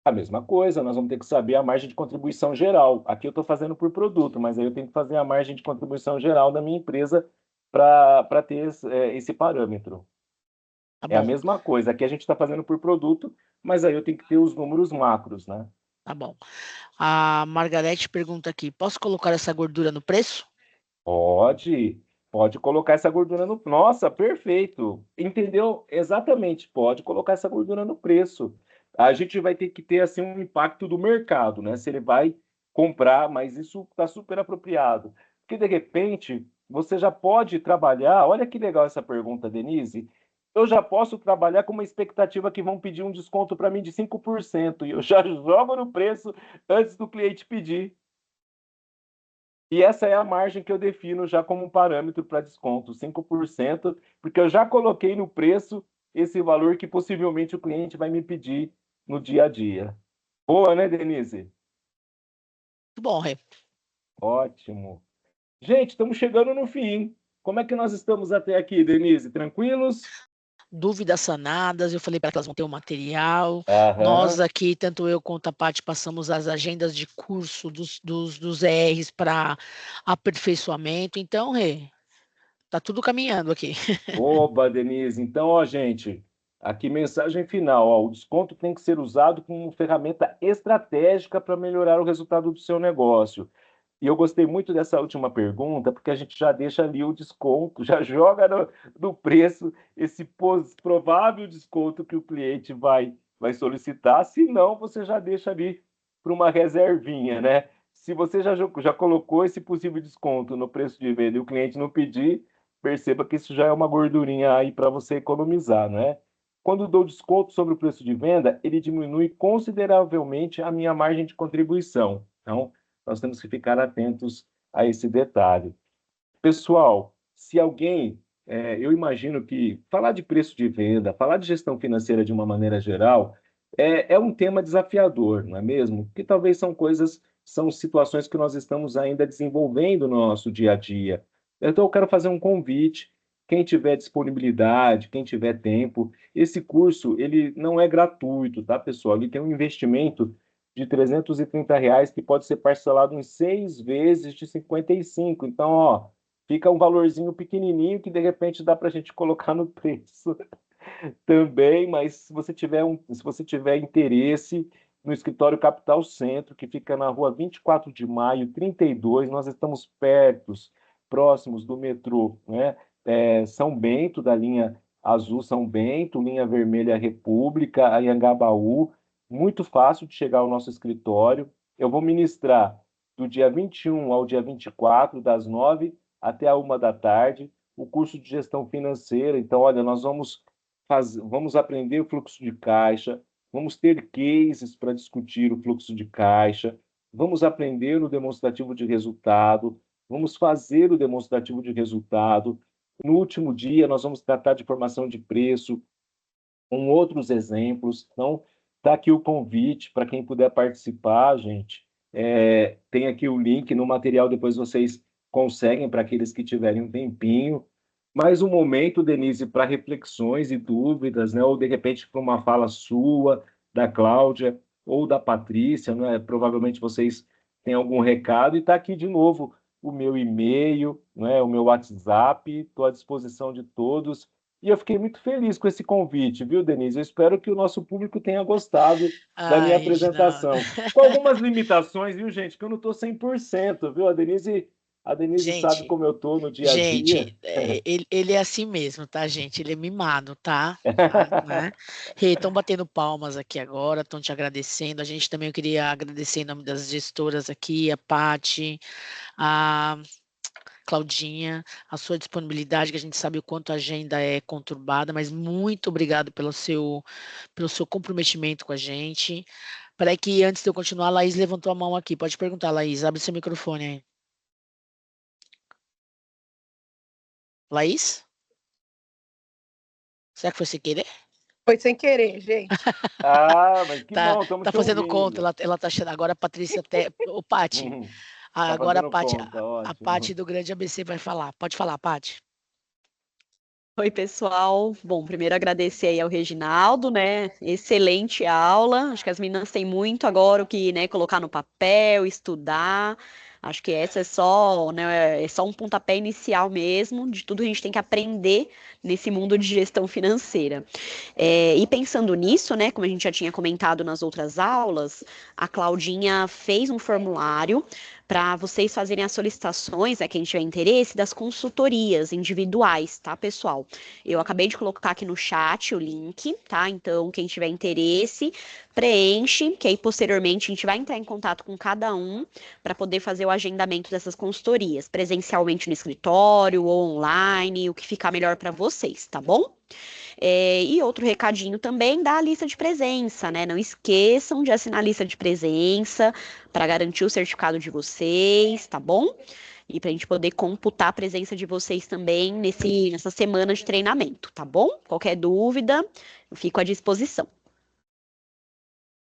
A mesma coisa, nós vamos ter que saber a margem de contribuição geral. Aqui eu estou fazendo por produto, mas aí eu tenho que fazer a margem de contribuição geral da minha empresa para ter esse parâmetro. Tá É a bom, mesma coisa. Aqui a gente está fazendo por produto, mas aí eu tenho que ter os números macros, né? tá bom. A Margarete pergunta aqui: posso colocar essa gordura no preço? Pode colocar essa gordura no. Nossa, perfeito. Entendeu? Exatamente. Pode colocar essa gordura no preço. A gente vai ter que ter assim um impacto do mercado, né? Se ele vai comprar, mas isso está super apropriado. Porque de repente você já pode trabalhar. Olha que legal essa pergunta, Denise. Eu já posso trabalhar com uma expectativa que vão pedir um desconto para mim de 5% e eu já jogo no preço antes do cliente pedir. E essa é a margem que eu defino já como um parâmetro para desconto, 5%, porque eu já coloquei no preço esse valor que possivelmente o cliente vai me pedir no dia a dia. Boa, né, Denise? Muito bom, Rê. Ótimo. Gente, estamos chegando no fim. Como é que nós estamos até aqui, Denise? Tranquilos? Dúvidas sanadas, eu falei para que elas vão ter o material. Nós Aham. aqui, tanto eu quanto a Paty, passamos as agendas de curso dos ERs para aperfeiçoamento. Então, Rê, tá tudo caminhando aqui. Oba, Denise. Então, ó, gente, aqui mensagem final. Ó, o desconto tem que ser usado como ferramenta estratégica para melhorar o resultado do seu negócio. E eu gostei muito dessa última pergunta, porque a gente já deixa ali o desconto, já joga no preço esse provável desconto que o cliente vai solicitar. Se não, você já deixa ali para uma reservinha, né? Se você já colocou esse possível desconto no preço de venda e o cliente não pedir, perceba que isso já é uma gordurinha aí para você economizar, né? Quando dou desconto sobre o preço de venda, ele diminui consideravelmente a minha margem de contribuição. Então, nós temos que ficar atentos a esse detalhe. Pessoal, se alguém, eu imagino que falar de preço de venda, falar de gestão financeira de uma maneira geral, é um tema desafiador, não é mesmo? Que talvez são situações que nós estamos ainda desenvolvendo no nosso dia a dia. Então, eu quero fazer um convite. Quem tiver disponibilidade, quem tiver tempo, esse curso ele não é gratuito, tá, pessoal? Ele tem um investimento de R$ 330 que pode ser parcelado em 6 vezes de 55. Então, ó, fica um valorzinho pequenininho que de repente dá para a gente colocar no preço também, mas se você tiver interesse no escritório Capital Centro, que fica na rua 24 de Maio, 32, nós estamos próximos do metrô, né? São Bento, da linha azul São Bento, linha vermelha República, Anhangabaú, muito fácil de chegar ao nosso escritório. Eu vou ministrar do dia 21 ao dia 24, das 9 até a 1 da tarde, o curso de gestão financeira. Então, olha, nós vamos aprender o fluxo de caixa, vamos ter cases para discutir o fluxo de caixa, vamos aprender o demonstrativo de resultado, vamos fazer o demonstrativo de resultado. No último dia, nós vamos tratar de formação de preço, com outros exemplos. Então, está aqui o convite para quem puder participar, gente. Tem aqui o link no material, depois vocês conseguem para aqueles que tiverem um tempinho. Mais um momento, Denise, para reflexões e dúvidas, né? Ou de repente para uma fala sua, da Cláudia ou da Patrícia, né? Provavelmente vocês têm algum recado, e está aqui de novo o meu e-mail, né? O meu WhatsApp, estou à disposição de todos. E eu fiquei muito feliz com esse convite, viu, Denise? Eu espero que o nosso público tenha gostado da minha Ai, Reginaldo. apresentação. Com algumas limitações, viu, gente? Que eu não estou 100%, viu? A Denise sabe Gente, como eu estou no dia a dia. gente, ele é assim mesmo, tá, gente? Ele é mimado, tá, né? Estão batendo palmas aqui agora, estão te agradecendo. A gente também, eu queria agradecer em nome das gestoras aqui, a Paty, a Claudinha, a sua disponibilidade, que a gente sabe o quanto a agenda é conturbada, mas muito obrigado pelo seu comprometimento com a gente. Peraí que antes de eu continuar, a Laís levantou a mão aqui. Pode perguntar, Laís, abre seu microfone aí. Laís? Será que foi sem querer? Foi sem querer, gente. Mas que Tá, bom, estamos tá te fazendo conta, ouvindo. ela tá achando. Agora a Patrícia até. Ô, Paty. Tá Agora a fazendo Paty, conta, a Paty ótimo. do Grande ABC vai falar. Pode falar, Paty. Oi, pessoal. Bom, primeiro agradecer aí ao Reginaldo, né? Excelente aula. Acho que as meninas têm muito agora o que, né, colocar no papel, estudar. Acho que essa é só, né, é só um pontapé inicial mesmo de tudo que a gente tem que aprender nesse mundo de gestão financeira. E pensando nisso, né, como a gente já tinha comentado nas outras aulas, a Claudinha fez um formulário para vocês fazerem as solicitações, quem tiver interesse, das consultorias individuais, tá, pessoal? Eu acabei de colocar aqui no chat o link, tá? Então, quem tiver interesse, preenche, que aí posteriormente a gente vai entrar em contato com cada um para poder fazer o agendamento dessas consultorias, presencialmente no escritório ou online, o que ficar melhor para vocês, tá bom? E outro recadinho também da lista de presença, né? Não esqueçam de assinar a lista de presença para garantir o certificado de vocês, tá bom? E para a gente poder computar a presença de vocês também nessa semana de treinamento, tá bom? Qualquer dúvida, eu fico à disposição.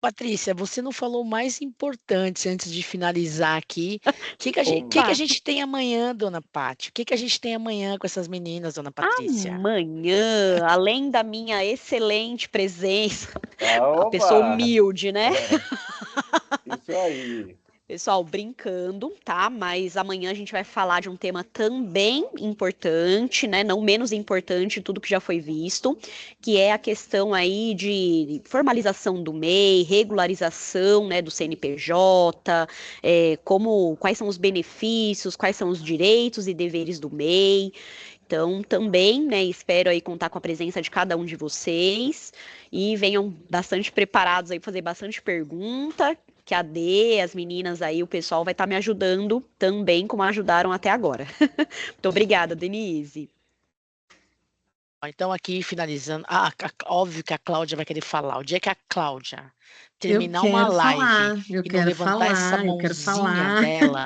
Patrícia, você não falou o mais importante antes de finalizar aqui. O que que a gente tem amanhã, dona Paty? O que que a gente tem amanhã com essas meninas, dona Patrícia? Amanhã, além da minha excelente presença, a Opa! pessoa humilde, né? Isso aí. Pessoal, brincando, tá? Mas amanhã a gente vai falar de um tema também importante, né? Não menos importante, tudo que já foi visto, que é a questão aí de formalização do MEI, regularização, né, do CNPJ, quais são os benefícios, quais são os direitos e deveres do MEI. Então, também, né, espero aí contar com a presença de cada um de vocês e venham bastante preparados aí, fazer bastante pergunta, que a D, as meninas aí, o pessoal vai estar me ajudando também, como ajudaram até agora. Muito obrigada, Denise. Então, aqui finalizando, óbvio que a Cláudia vai querer falar. O dia que a Cláudia terminar uma live e não levantar essa mãozinha dela,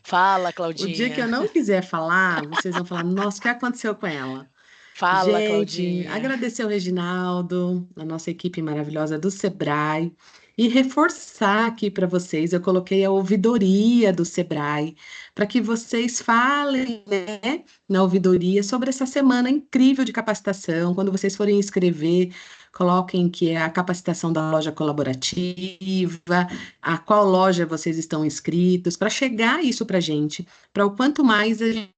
fala, O dia que eu Claudinha. não quiser falar, vocês vão falar, nossa, o que aconteceu com ela? Fala, Gente, Claudinha. agradecer ao Reginaldo, a nossa equipe maravilhosa do Sebrae, e reforçar aqui para vocês, eu coloquei a ouvidoria do Sebrae, para que vocês falem, né, na ouvidoria sobre essa semana incrível de capacitação. Quando vocês forem escrever, coloquem que é a capacitação da loja colaborativa, a qual loja vocês estão inscritos, para chegar isso para a gente, para o quanto mais a gente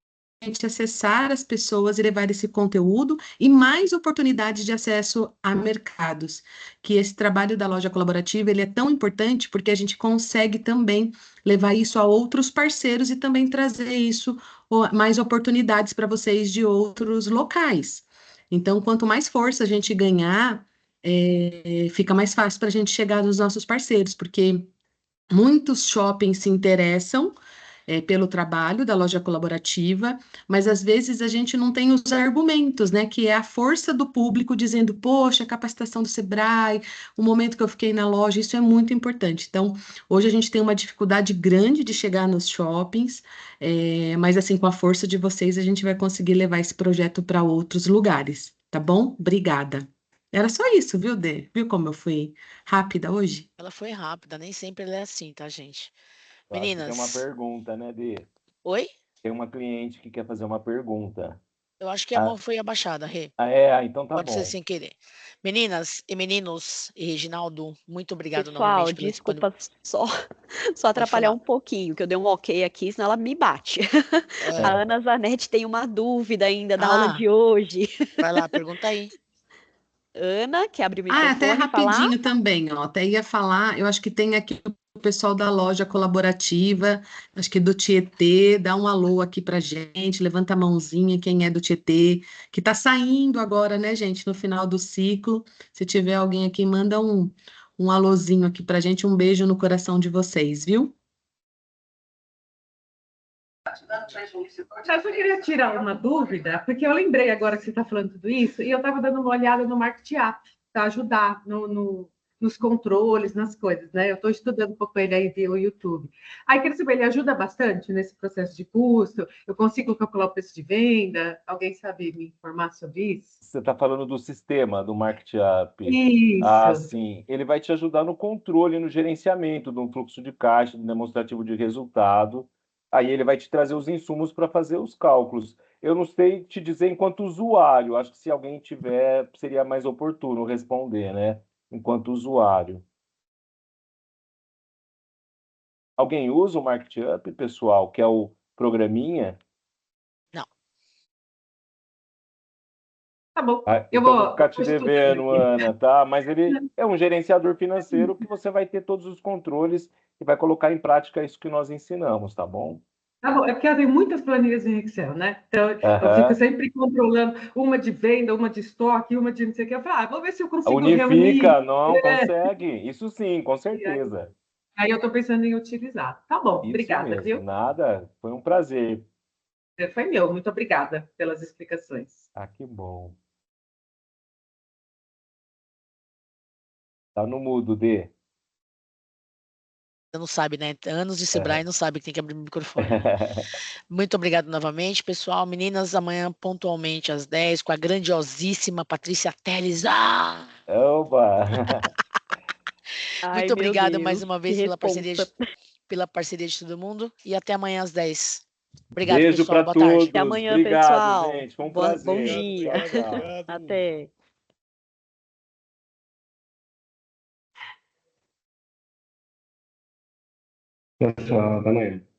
acessar as pessoas e levar esse conteúdo e mais oportunidades de acesso a mercados, que esse trabalho da loja colaborativa ele é tão importante porque a gente consegue também levar isso a outros parceiros e também trazer isso, mais oportunidades para vocês de outros locais. Então, quanto mais força a gente ganhar, fica mais fácil para a gente chegar nos nossos parceiros, porque muitos shoppings se interessam pelo trabalho da loja colaborativa, mas às vezes a gente não tem os argumentos, né? Que é a força do público dizendo, poxa, a capacitação do Sebrae, o momento que eu fiquei na loja, isso é muito importante. Então, hoje a gente tem uma dificuldade grande de chegar nos shoppings, mas assim, com a força de vocês, a gente vai conseguir levar esse projeto para outros lugares, tá bom? Obrigada. Era só isso, viu, Dê? Viu como eu fui rápida hoje? Ela foi rápida, nem sempre ela é assim, tá, gente? Eu acho que tem uma Meninas. pergunta, né, Dê? Oi? Tem uma cliente que quer fazer uma pergunta. Eu acho que a mão foi abaixada, Rê. Então tá Pode ser bom. sem querer. Meninas e meninos e Reginaldo, muito obrigado Pessoal, novamente pela desculpa só atrapalhar um pouquinho, que eu dei um ok aqui, senão ela me bate. A Ana Zanetti tem uma dúvida ainda da aula de hoje. Vai lá, pergunta aí. Ana, quer abrir o microfone até e falar? rapidinho também, ó. Até ia falar, eu acho que tem aqui o pessoal da loja colaborativa, acho que do Tietê, dá um alô aqui pra gente, levanta a mãozinha, quem é do Tietê, que tá saindo agora, né, gente, no final do ciclo. Se tiver alguém aqui, manda um alôzinho aqui pra gente, um beijo no coração de vocês, viu? Eu só queria tirar uma dúvida, porque eu lembrei agora que você está falando tudo isso, e eu estava dando uma olhada no Marketing App, para ajudar nos controles, nas coisas, né? Eu estou estudando um pouco ele aí pelo YouTube. Aí, queria saber, ele ajuda bastante nesse processo de custo? Eu consigo calcular o preço de venda? Alguém sabe me informar sobre isso? Você está falando do sistema, do Marketing App. Isso. Sim. Ele vai te ajudar no controle, no gerenciamento de um fluxo de caixa, do demonstrativo de resultado. Aí ele vai te trazer os insumos para fazer os cálculos. Eu não sei te dizer enquanto usuário, acho que se alguém tiver, seria mais oportuno responder, né? Enquanto usuário. Alguém usa o MarketUp, pessoal, que é o programinha? Não. Tá bom. Eu vou ficar te devendo, Ana, tá? Mas ele é um gerenciador financeiro que você vai ter todos os controles e vai colocar em prática isso que nós ensinamos, tá bom? Tá bom, é porque eu tenho muitas planilhas em Excel, né? Então, eu fico sempre controlando uma de venda, uma de estoque, uma de não sei o que. Eu falo, vou ver se eu consigo reunir. Unifica, não, consegue. Isso sim, com certeza. Aí eu estou pensando em utilizar. Tá bom, Isso obrigada, mesmo, viu? nada, foi um prazer. Foi meu, muito obrigada pelas explicações. Ah, que bom. Tá no mudo, Dê. Você não sabe, né? Anos de Sebrae não sabe que tem que abrir o microfone. Muito obrigado novamente, pessoal. Meninas, amanhã pontualmente às 10 com a grandiosíssima Patrícia Teles. Oba! Muito obrigada Deus, mais uma vez pela parceria de todo mundo e até amanhã às 10. Obrigado, Beijo pessoal. para Boa tarde. todos. Até amanhã, Obrigado, pessoal. gente. Foi um Bom prazer. dia. Tchau, tchau. Até. Pessoal, até amanhã.